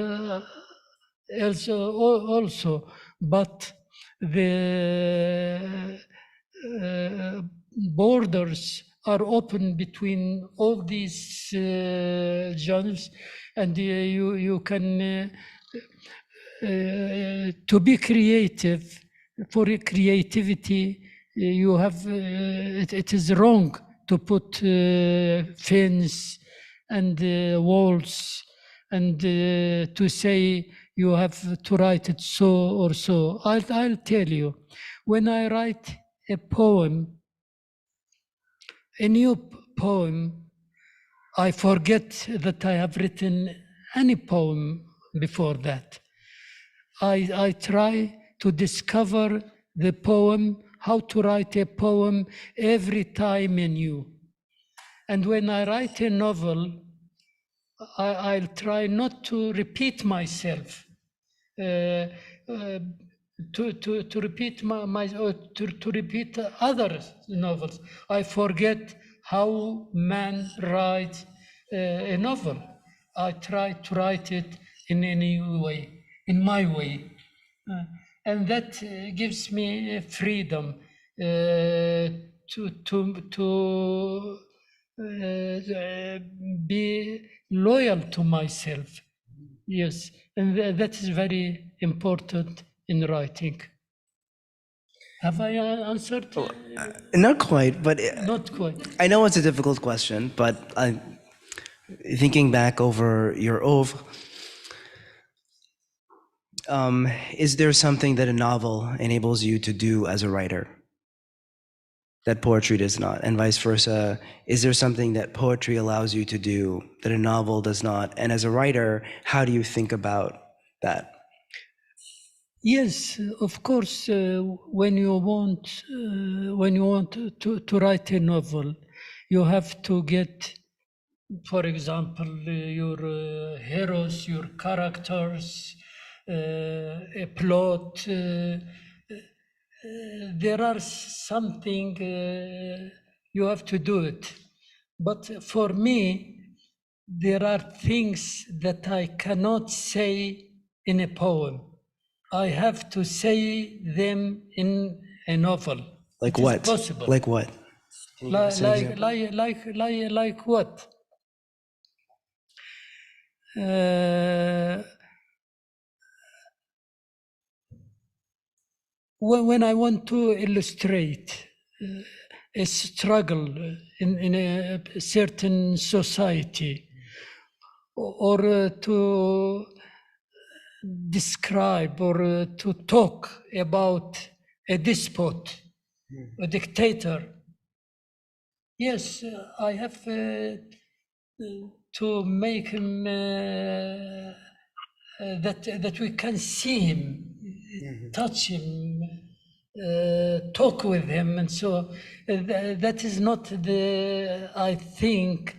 else also. But the borders are open between all these genres, and you can to be creative. For creativity, you have it is wrong to put fence and walls, and to say you have to write it so or so. I'll tell you, when I write a poem, a new poem, I forget that I have written any poem before that. I try to discover the poem, how to write a poem every time anew. And when I write a novel, I'll try not to repeat myself, to repeat to repeat other novels. I forget how man writes a novel. I try to write it in any way, in my way. And that gives me freedom to be loyal to myself. Yes, and that is very important in writing. Have I answered? Not quite, but Not quite. I know it's a difficult question, but thinking back over your oeuvre, is there something that a novel enables you to do as a writer that poetry does not, and vice versa? Is there something that poetry allows you to do that a novel does not? And as a writer, how do you think about that? Yes, of course. When you want to write a novel, you have to get, for example, your heroes, your characters, a plot. There are something you have to do it. But for me, there are things that I cannot say in a poem. I have to say them in a novel. Like It what? is possible. Like what? Can you give us an example? Like what? When I want to illustrate a struggle in a certain society, or to describe or to talk about a despot, a dictator. Yes, I have to make him that we can see him, touch him, talk with him, and so that is not the, I think,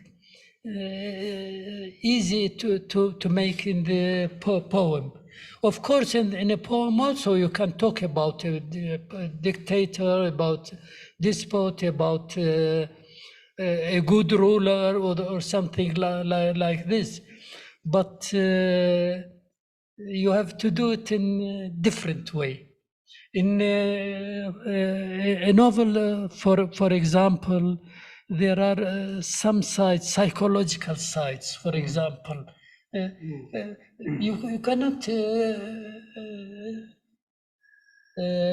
easy to make in the poem. Of course, in a poem also you can talk about a dictator, about despot, about a good ruler or something like this. But you have to do it in a different way. In a novel, for example, there are some sides, psychological sides, for example. You cannot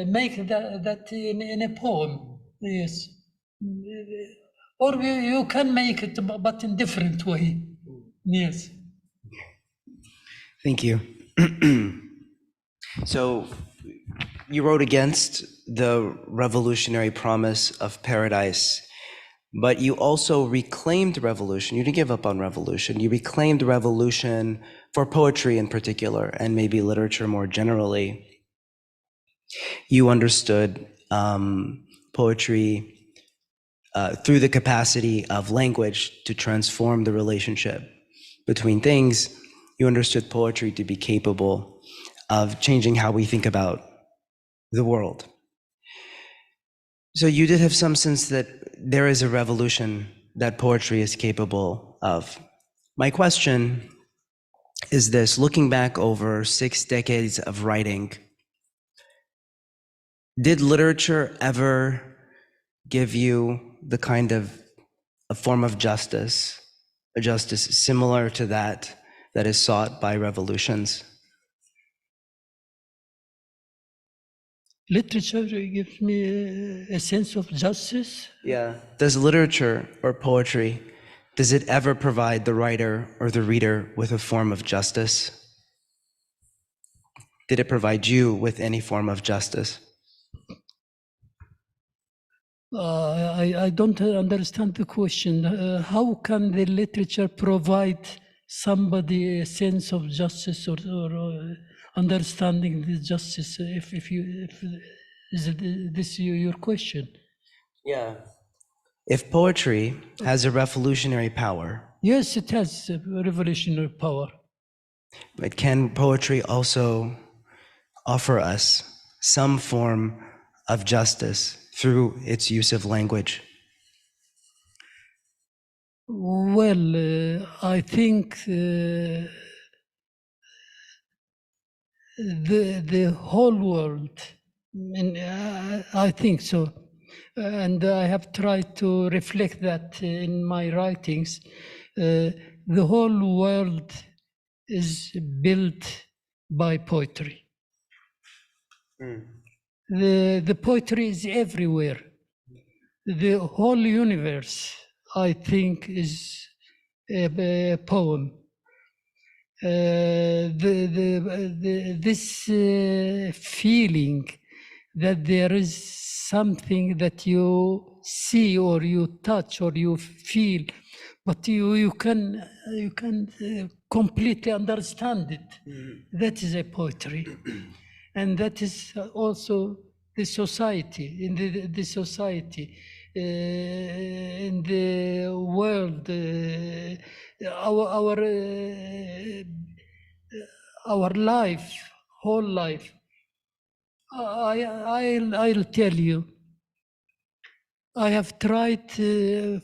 make that in a poem, yes. Or you can make it, but in different way, yes. Thank you. So you wrote against the revolutionary promise of paradise, but you also reclaimed revolution. You didn't give up on revolution. You reclaimed revolution for poetry in particular, and maybe literature more generally. You understood poetry through the capacity of language to transform the relationship between things. You understood poetry to be capable of changing how we think about the world. So you did have some sense that there is a revolution that poetry is capable of. My question is this: looking back over 6 decades of writing, did literature ever give you the kind of a form of justice, a justice similar to that is sought by revolutions? Literature gives me a sense of justice. Yeah. Does literature or poetry, does it ever provide the writer or the reader with a form of justice? Did it provide you with any form of justice? I don't understand the question. How can the literature provide somebody a sense of justice or understanding the justice? Is this your question? Yeah. If poetry has a revolutionary power, Yes, it has a revolutionary power. but can poetry also offer us some form of justice through its use of language? Well, I think the whole world, and I think so, and I have tried to reflect that in my writings. The whole world is built by poetry. The poetry is everywhere. The whole universe, I think, is a poem. This feeling that there is something that you see or you touch or you feel, but you can completely understand it. That is a poetry, and that is also the society. In the society, in the world, our life, whole life. I'll tell you, I have tried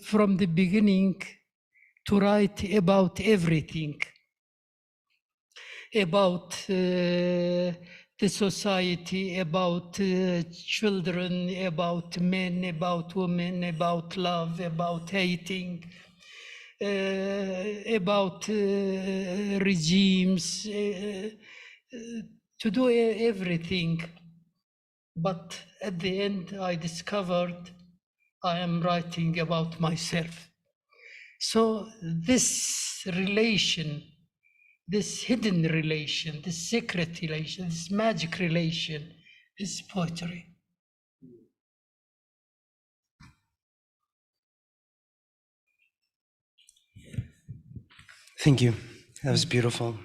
from the beginning to write about everything, about the society, about children, about men, about women, about love, about hating, about regimes, to do everything. But at the end, I discovered I am writing about myself. So this relation this hidden relation, this secret relation, this magic relation is poetry. Thank you. That was beautiful.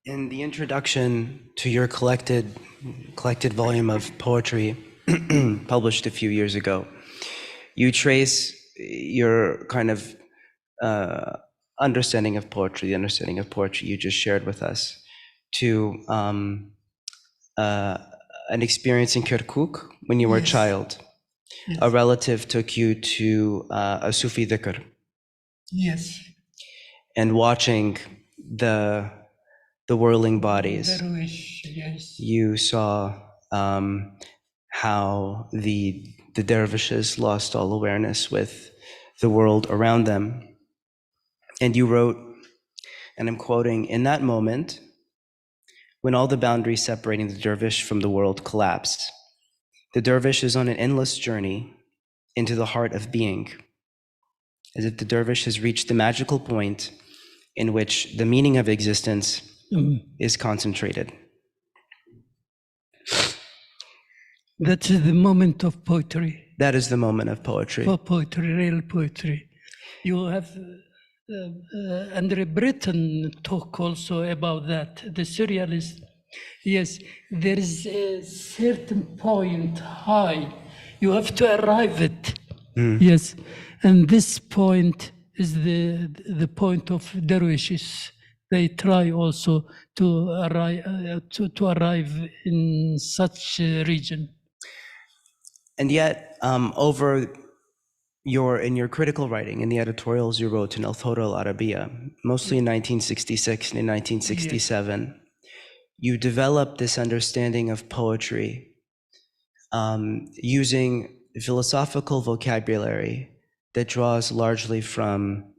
In the introduction to your collected volume of poetry published a few years ago, you trace your kind of understanding of poetry, the understanding of poetry you just shared with us, to an experience in Kirkuk when you were a child. Yes. A relative took you to a Sufi dhikr. Yes. And watching the whirling bodies, Darwish, yes. you saw how the dervishes lost all awareness with the world around them. And you wrote, and I'm quoting, "In that moment, when all the boundaries separating the dervish from the world collapse, the dervish is on an endless journey into the heart of being, as if the dervish has reached the magical point in which the meaning of existence is concentrated." That is the moment of poetry. That is the moment of poetry. For poetry, real poetry. You have Andre Breton talk also about that, the surrealist. Yes, there is a certain point high. You have to arrive at. Yes, and this point is the point of dervishes. They try also to arrive in such a region. And yet, in your critical writing, in the editorials you wrote in Al-Thawra al-Arabiya, mostly in 1966 and in 1967, you developed this understanding of poetry using philosophical vocabulary that draws largely from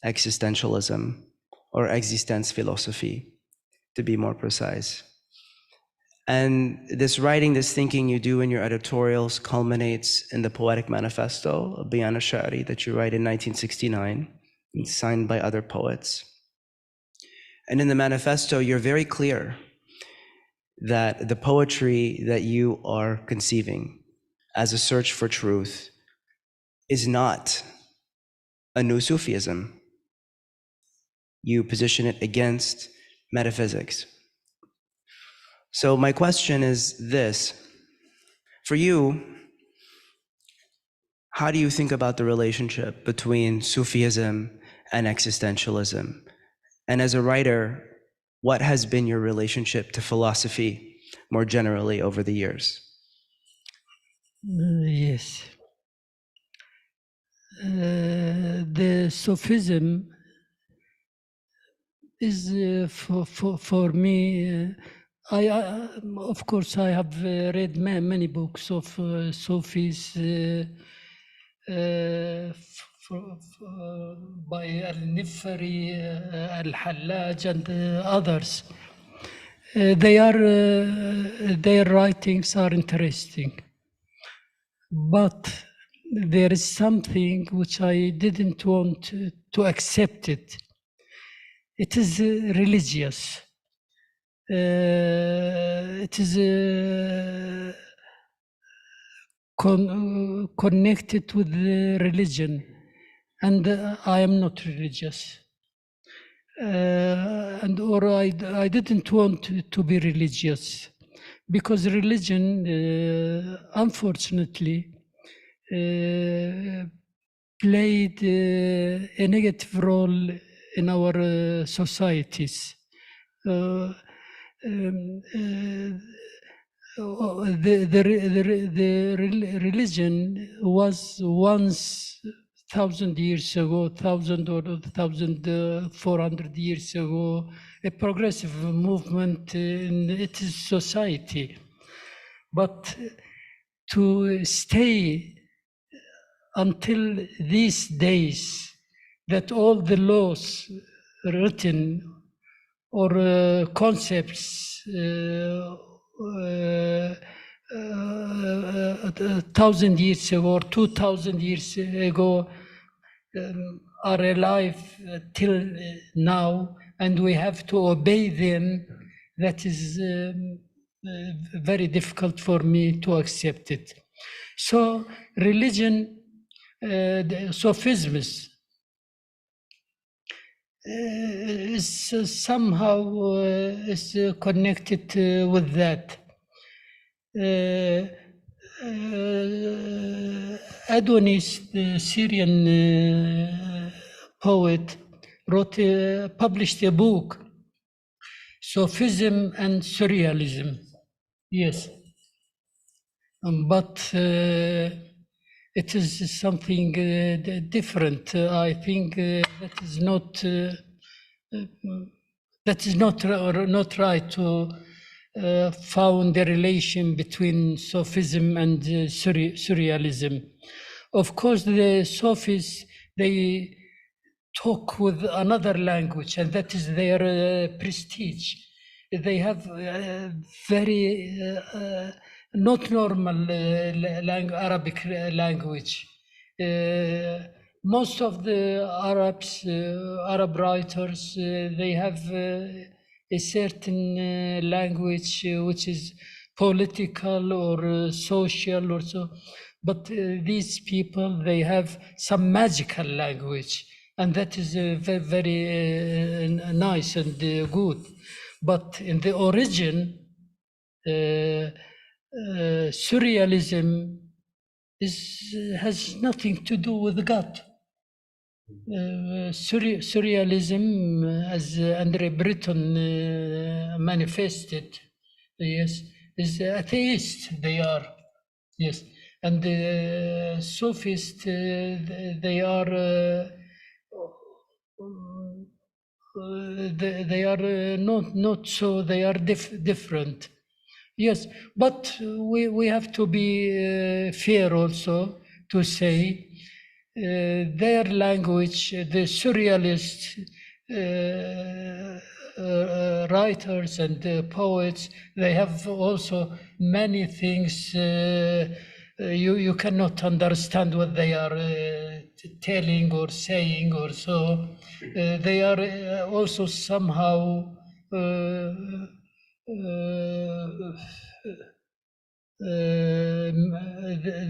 existentialism, or Existenzphilosophie, to be more precise. And this writing, this thinking you do in your editorials culminates in the Poetic Manifesto of Bayan al-Sha'ri that you write in 1969, signed by other poets. And in the manifesto, you're very clear that the poetry that you are conceiving as a search for truth is not a new Sufism. You position it against metaphysics. So my question is this: for you, how do you think about the relationship between Sufism and existentialism? And as a writer, what has been your relationship to philosophy more generally over the years? Yes. The Sufism is for me. Of course, I have read many books of Sufis by al-Nifari, al-Hallaj, and others. Their writings are interesting, but there is something which I didn't want to accept it. It is religious. It is connected with the religion, and I am not religious. I didn't want to be religious, because religion, unfortunately, played a negative role in our societies. The religion was once 1,000 years ago, 1,000 or 1,400 years ago, a progressive movement in its society. But to stay until these days, that all the laws written or concepts 1,000 years ago or 2,000 years ago are alive till now, and we have to obey them. That is very difficult for me to accept it. So religion, the Sufism is somehow is connected with that. Adonis, the Syrian poet, published a book, Sufism and Surrealism. Yes, but it is something different. I think that is not right to found a relation between Sufism and Surrealism. Of course, the Sufis, they talk with another language, and that is their prestige. They have very not normal Arabic language. Most of the Arab writers, they have a certain language which is political or social or so. But these people, they have some magical language, and that is very, very nice and good. But in the origin, surrealism has nothing to do with God. Surrealism, as Andre Breton manifested, yes, is atheist. They are, yes, and the Sophists, they are. They are not so. They are different. Yes, but we have to be fair also to say their language, the surrealist writers and poets, they have also many things you cannot understand what they are telling or saying or so. They are also somehow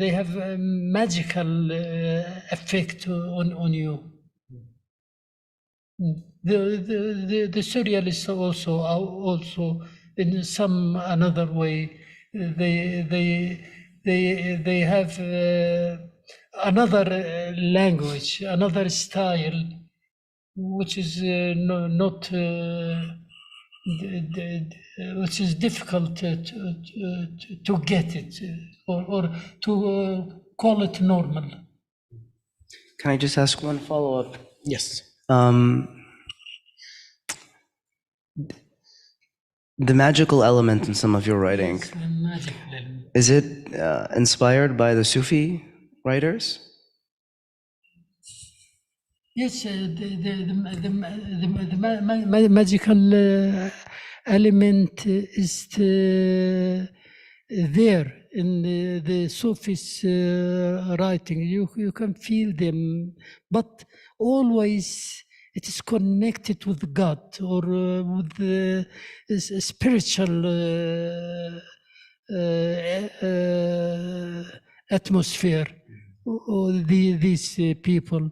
they have a magical effect on you. The surrealists also in some another way they have another language, another style, which is not which is difficult to get it or to call it normal. Can I just ask one follow-up? Yes. The magical element in some of your writing, It's a magical element. is it inspired by the Sufi writers? Yes, the magical element is there in the Sufis writing. You can feel them, but always it is connected with God or with the spiritual atmosphere. Or these people.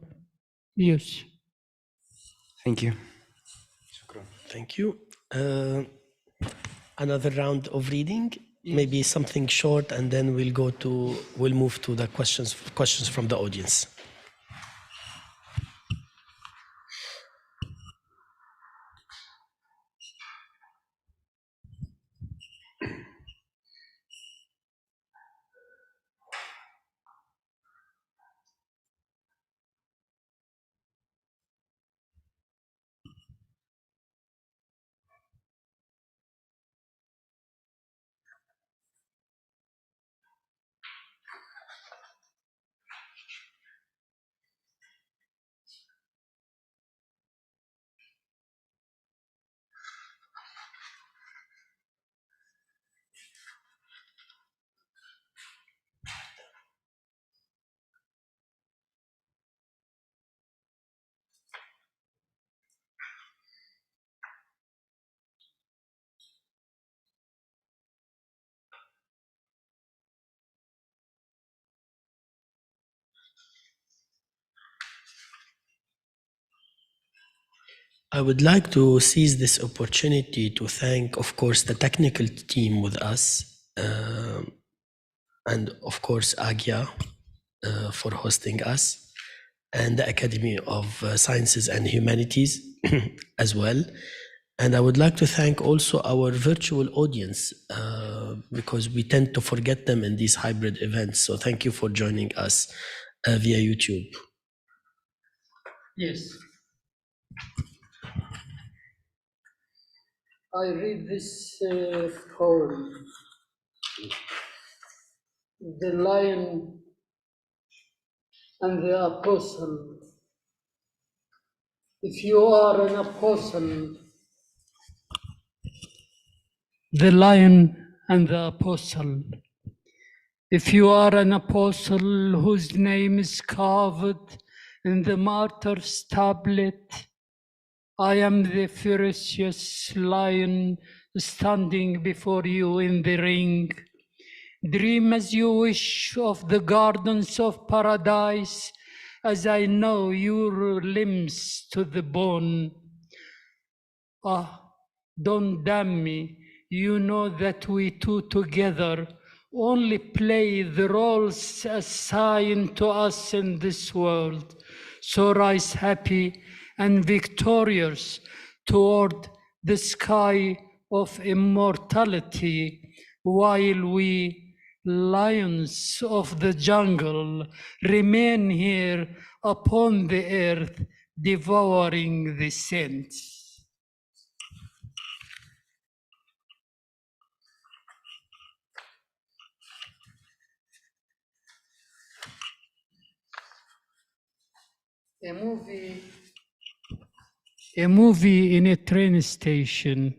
Yes. Thank you. Thank you. Another round of reading, maybe something short, and then we'll move to the questions from the audience. I would like to seize this opportunity to thank, of course, the technical team with us, and of course, AGYA for hosting us, and the Academy of Sciences and Humanities as well. And I would like to thank also our virtual audience because we tend to forget them in these hybrid events. So thank you for joining us via YouTube. Yes. I read this poem, The Lion and the Apostle. If you are an apostle, the lion and the apostle. If you are an apostle whose name is carved in the martyr's tablet, I am the ferocious lion standing before you in the ring. Dream as you wish of the gardens of paradise, as I know your limbs to the bone. Ah, don't damn me. You know that we two together only play the roles assigned to us in this world. So rise happy and victorious toward the sky of immortality, while we, lions of the jungle, remain here upon the earth, devouring the saints. A movie in a train station.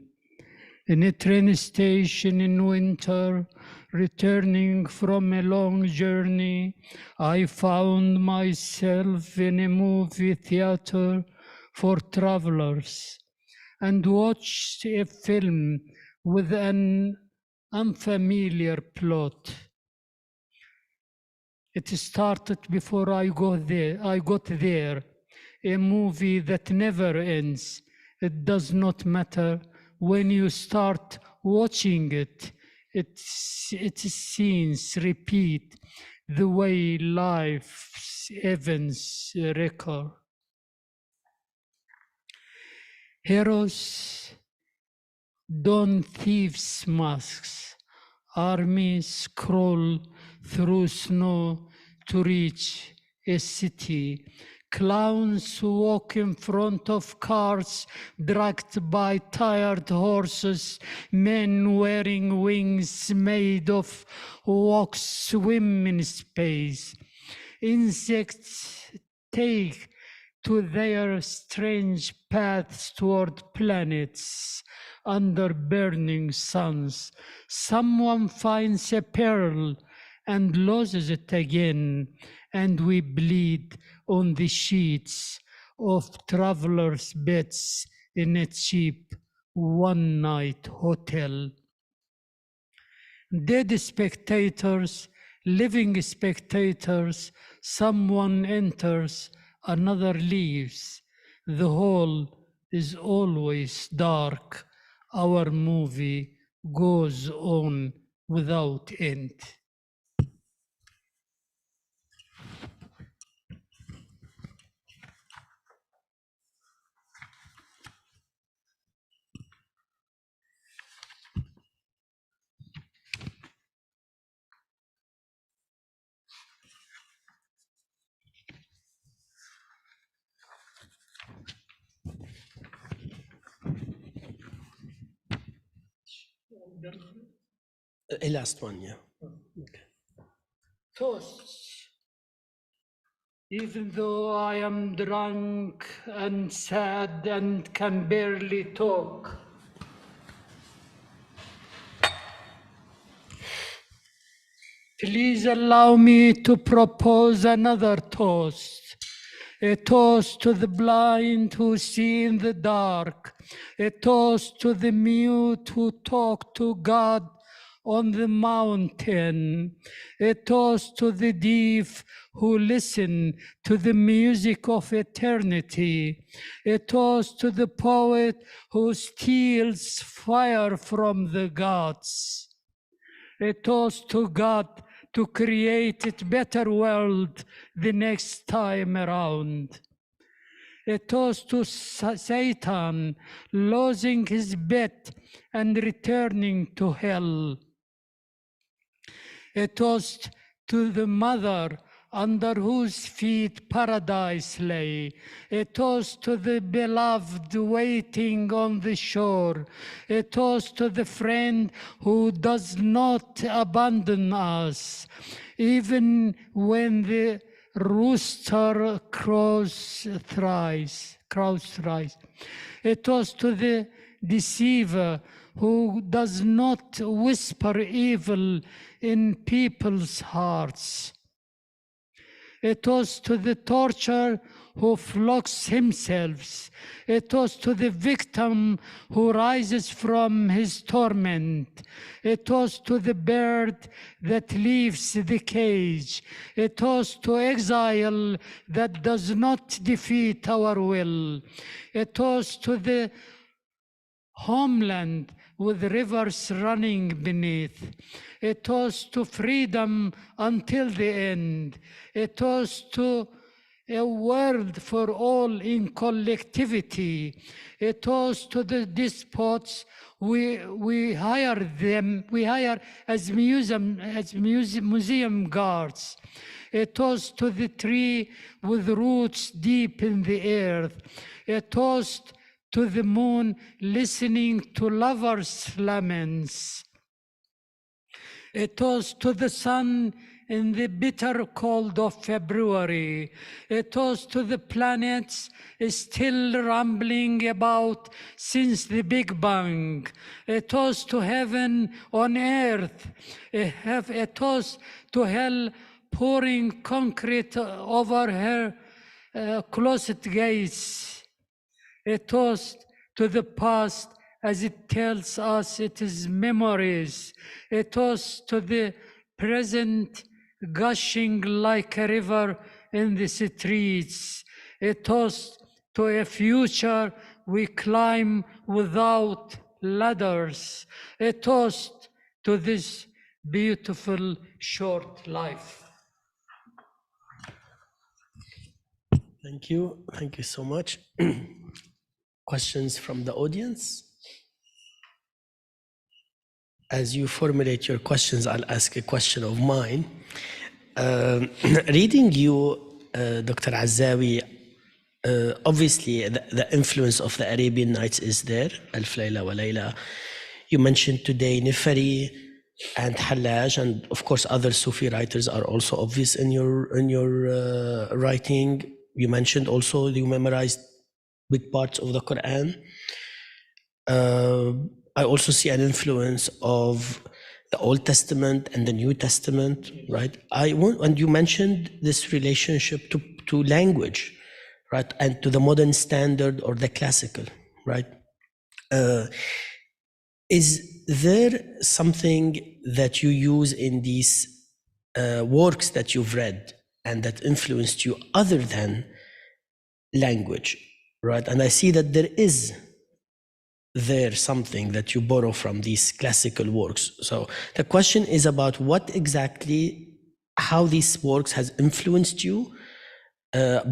In a train station in winter, returning from a long journey, I found myself in a movie theater for travelers and watched a film with an unfamiliar plot. It started before I got there, a movie that never ends. It does not matter when you start watching it. Its scenes repeat the way life's events recur. Heroes don thieves' masks. Armies crawl through snow to reach a city. Clowns walk in front of cars dragged by tired horses. Men wearing wings made of wax swim in space. Insects take to their strange paths toward planets under burning suns. Someone finds a pearl and loses it again, and we bleed on the sheets of travelers' beds in a cheap one-night hotel. Dead spectators, living spectators, someone enters, another leaves. The hall is always dark. Our movie goes on without end. A last one, yeah. Okay. Toasts. Even though I am drunk and sad and can barely talk, please allow me to propose another toast. A toast to the blind who see in the dark. A toast to the mute who talk to God on the mountain, a toast to the deep who listen to the music of eternity, a toast to the poet who steals fire from the gods, a toast to God to create a better world the next time around. A toast to Satan losing his bet and returning to hell. A toast to the mother under whose feet paradise lay. A toast to the beloved waiting on the shore. A toast to the friend who does not abandon us, even when the rooster crows thrice. A toast to the deceiver who does not whisper evil in people's hearts. A toast to the torturer who flogs himself. A toast to the victim who rises from his torment. A toast to the bird that leaves the cage. A toast to exile that does not defeat our will. A toast to the homeland with rivers running beneath. A toast to freedom until the end. A toast to a world for all in collectivity. A toast to the despots we hire as museum guards. A toast to the tree with roots deep in the earth. A toast to the moon listening to lovers' laments. A toast to the sun in the bitter cold of February. A toast to the planets still rumbling about since the Big Bang. A toast to heaven on earth. A toast to hell pouring concrete over her closet gates. A toast to the past as it tells us its memories. A toast to the present gushing like a river in the streets. A toast to a future we climb without ladders. A toast to this beautiful short life. Thank you. Thank you so much. Questions from the audience? As you formulate your questions, I'll ask a question of mine. Reading you, Dr. Azzawi, obviously the influence of the Arabian Nights is there, Alf Layla wa Layla. You mentioned today Nifari and Hallaj, and of course other Sufi writers are also obvious in your writing. You mentioned also you memorized big parts of the Quran. I also see an influence of the Old Testament and the New Testament, right? And you mentioned this relationship to language, right? And to the modern standard or the classical, right? Is there something that you use in these works that you've read and that influenced you other than language, right? And I see that there's something that you borrow from these classical works. So the question is about what exactly, how these works has influenced you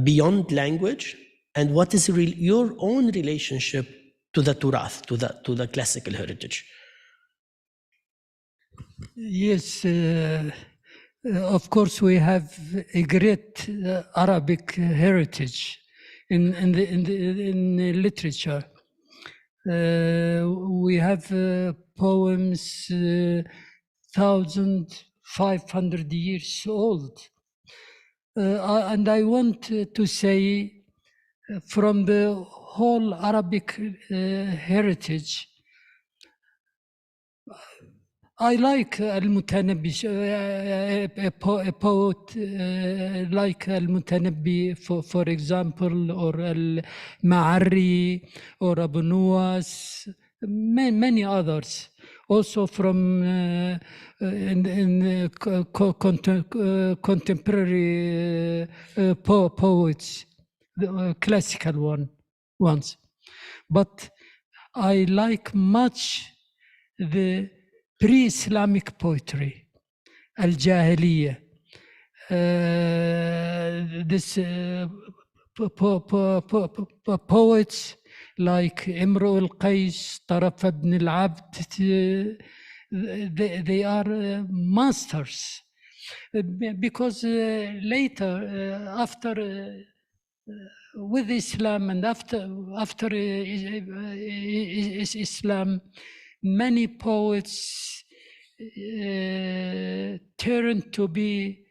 beyond language, and what is your own relationship to the Turath, to the classical heritage. Yes, of course we have a great Arabic heritage in the literature. We have poems 1,500 years old. And I want to say from the whole Arabic heritage, I like al-Mutanabbi, a poet like al-Mutanabbi, for example, or al-Ma'arri, or Abu Nuwas, many others. also from contemporary poets, the classical ones. But I like much the pre-Islamic poetry, al-Jahiliyyah. This poets like Imru al-Qais, Taraf ibn al-Abd, they are masters. Because later, after with Islam and after Islam, many poets turn to be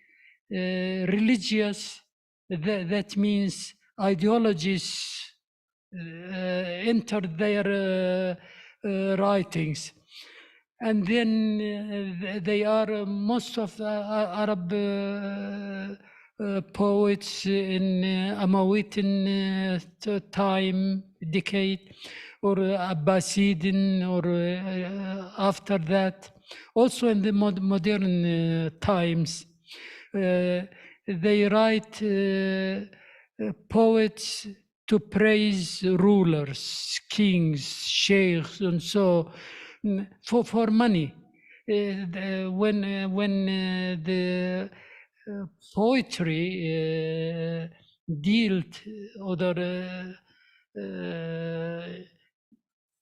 religious. That means ideologies entered their writings. And then they are most of the Arab poets in Umayyadan time, decade, or Abbasidin, or after that. Also in the modern times, they write poets to praise rulers, kings, sheikhs, and so for money. When the poetry dealt other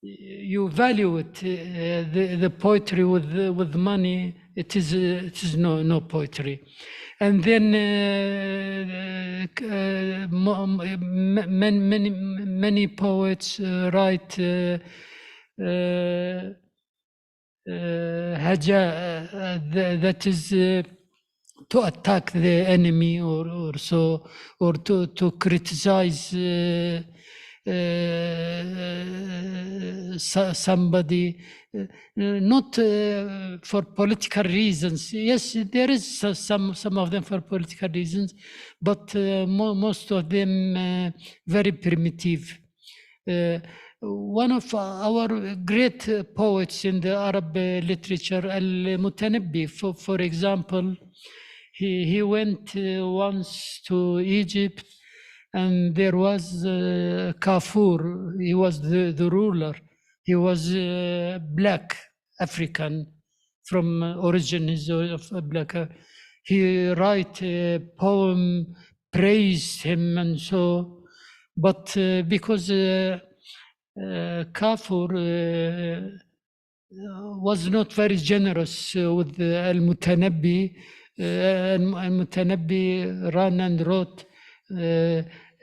you value it, the poetry with money, it is no poetry. And then many poets write haja, that is to attack the enemy or so, or to criticize somebody, not for political reasons. Yes, there is some of them for political reasons, but most of them very primitive. One of our great poets in the Arab literature, al-Mutanabbi, for example, he went once to Egypt, and there was Kafur. He was the ruler. He was black, African, from origin of black. He write a poem, praised him, and so. But because Kafur was not very generous with al-Mutanabbi, al-Mutanabbi ran and wrote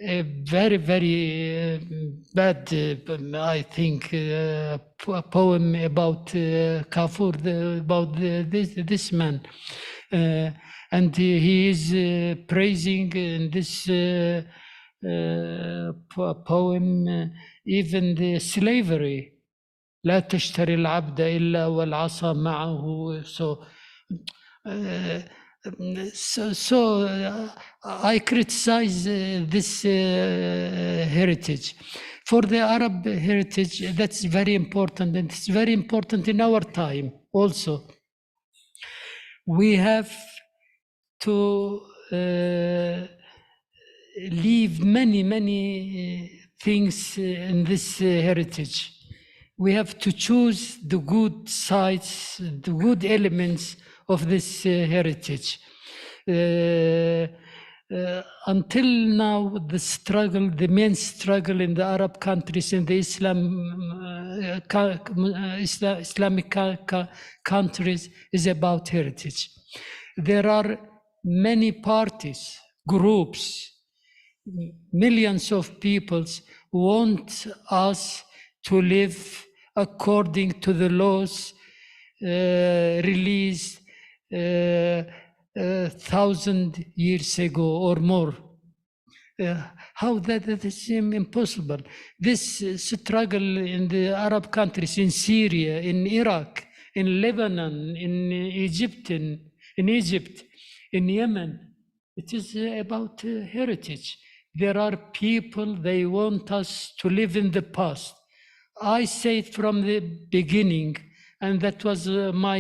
a very, very bad, I think, poem about Kafur, about this man. And he is praising in this poem even the slavery. لا تشتري العبد إلا والعصا معه. So I criticize this heritage. For the Arab heritage, that's very important, and it's very important in our time also. We have to leave many things in this heritage. We have to choose the good sides, the good elements of this heritage. Until now, the struggle, the main struggle in the Arab countries, in the Islamic countries, is about heritage. There are many parties, groups, millions of people want us to live according to the laws released 1,000 years ago or more. How that is impossible? This struggle in the Arab countries, in Syria, in Iraq, in Lebanon, in Egypt, in Yemen, it is about heritage. There are people, they want us to live in the past. I said from the beginning, and that was my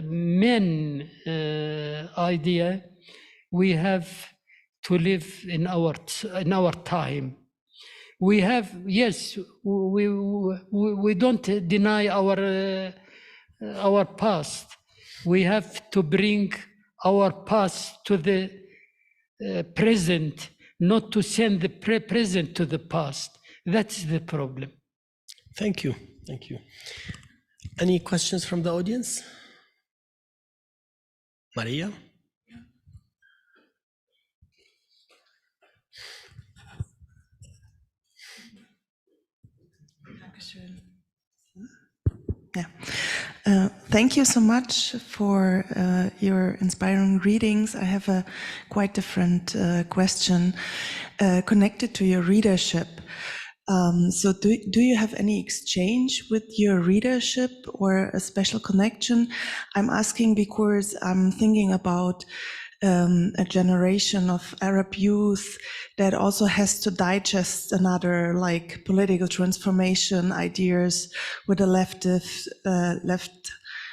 main idea. We have to live in our time. We have, yes, we don't deny our past. We have to bring our past to the present, not to send the present to the past. That's the problem. Thank you. Thank you. Any questions from the audience? Maria? Yeah. Thank you so much for your inspiring readings. I have a quite different question connected to your readership. So do you have any exchange with your readership or a special connection? I'm asking because I'm thinking about a generation of Arab youth that also has to digest another like political transformation ideas with the left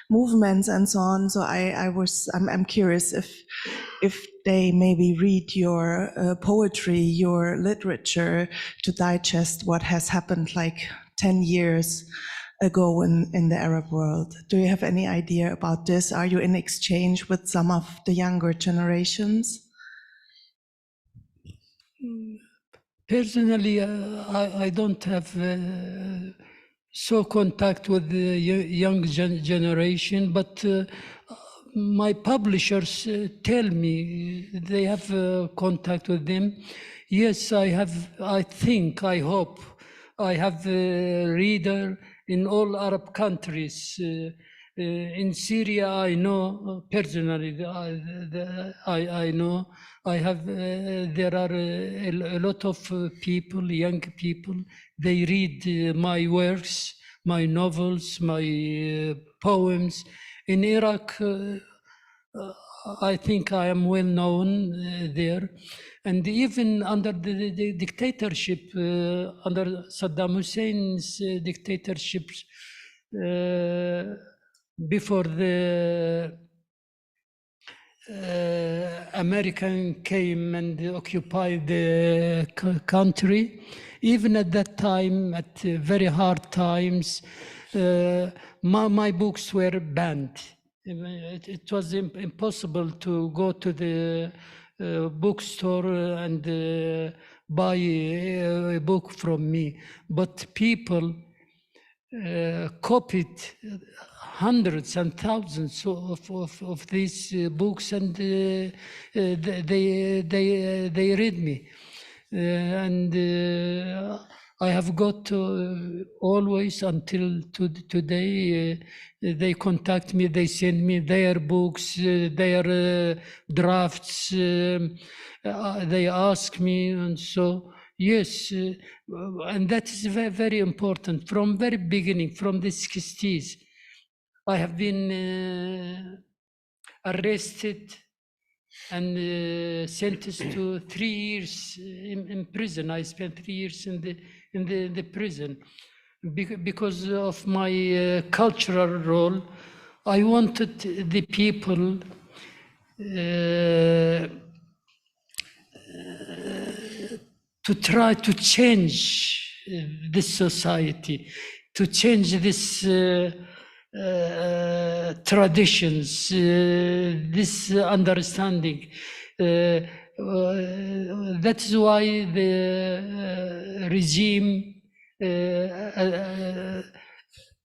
movements and so on. So I'm curious if they maybe read your poetry, your literature to digest what has happened like 10 years ago in the Arab world. Do you have any idea about this? Are you in exchange with some of the younger generations? Personally, I don't have so contact with the young generation, but my publishers tell me they have contact with them. Yes, I have, I hope, I have a reader in all Arab countries. In Syria, I know personally, I know I have, there are a lot of people, young people, they read my works, my novels, my poems. In Iraq, I think I am well known there. And even under the dictatorship, under Saddam Hussein's dictatorships, before the American came and occupied the country, even at that time, at very hard times, my books were banned. It was impossible to go to the bookstore and buy a book from me. But people copied hundreds and thousands of these books, and they read me. And I have got always until today, they contact me, they send me their books, their drafts, they ask me, and so, yes, and that is very, very important. From very beginning, from the 60s, I have been arrested and sentenced to 3 years in prison. I spent 3 years in the prison because of my cultural role. I wanted the people to try to change this society, to change this traditions, this understanding. That's why the regime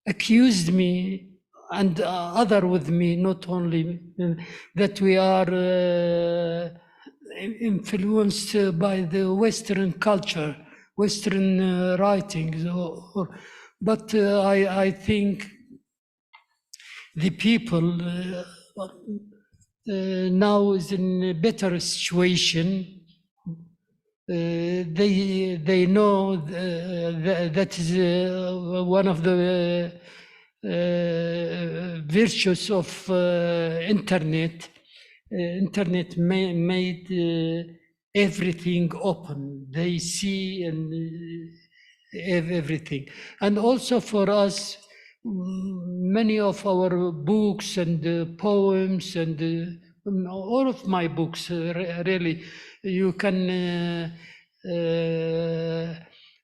accused me and other with me, not only that we are influenced by the Western culture, Western writings, but I think the people now is in a better situation. They know that is one of the virtues of internet. Internet made everything open. They see and everything. And also for us, many of our books and poems and all of my books, really, you can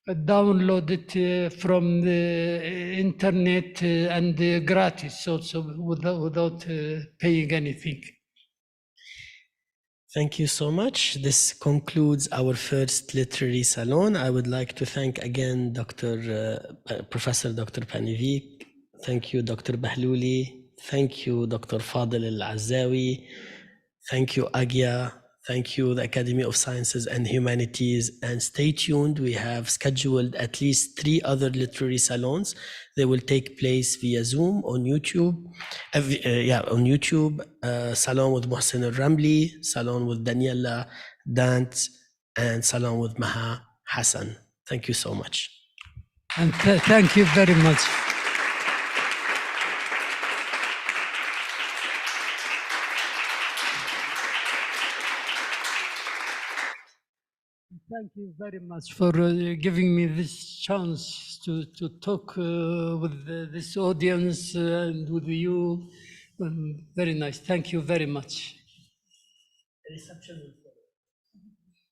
download it from the internet and gratis also without paying anything. Thank you so much. This concludes our first literary salon. I would like to thank again Professor Dr. Pannewick. Thank you, Dr. Bahloly. Thank you, Dr. Fadhil al-Azzawi. Thank you, AGYA. Thank you, the Academy of Sciences and Humanities. And stay tuned. We have scheduled at least 3 other literary salons. They will take place via Zoom on YouTube. Salon with Mohsen al-Ramli, Salon with Daniela Dant, and Salon with Maha Hassan. Thank you so much. And thank you very much. Thank you very much for giving me this chance to talk with this audience and with you. Very nice. Thank you very much. The reception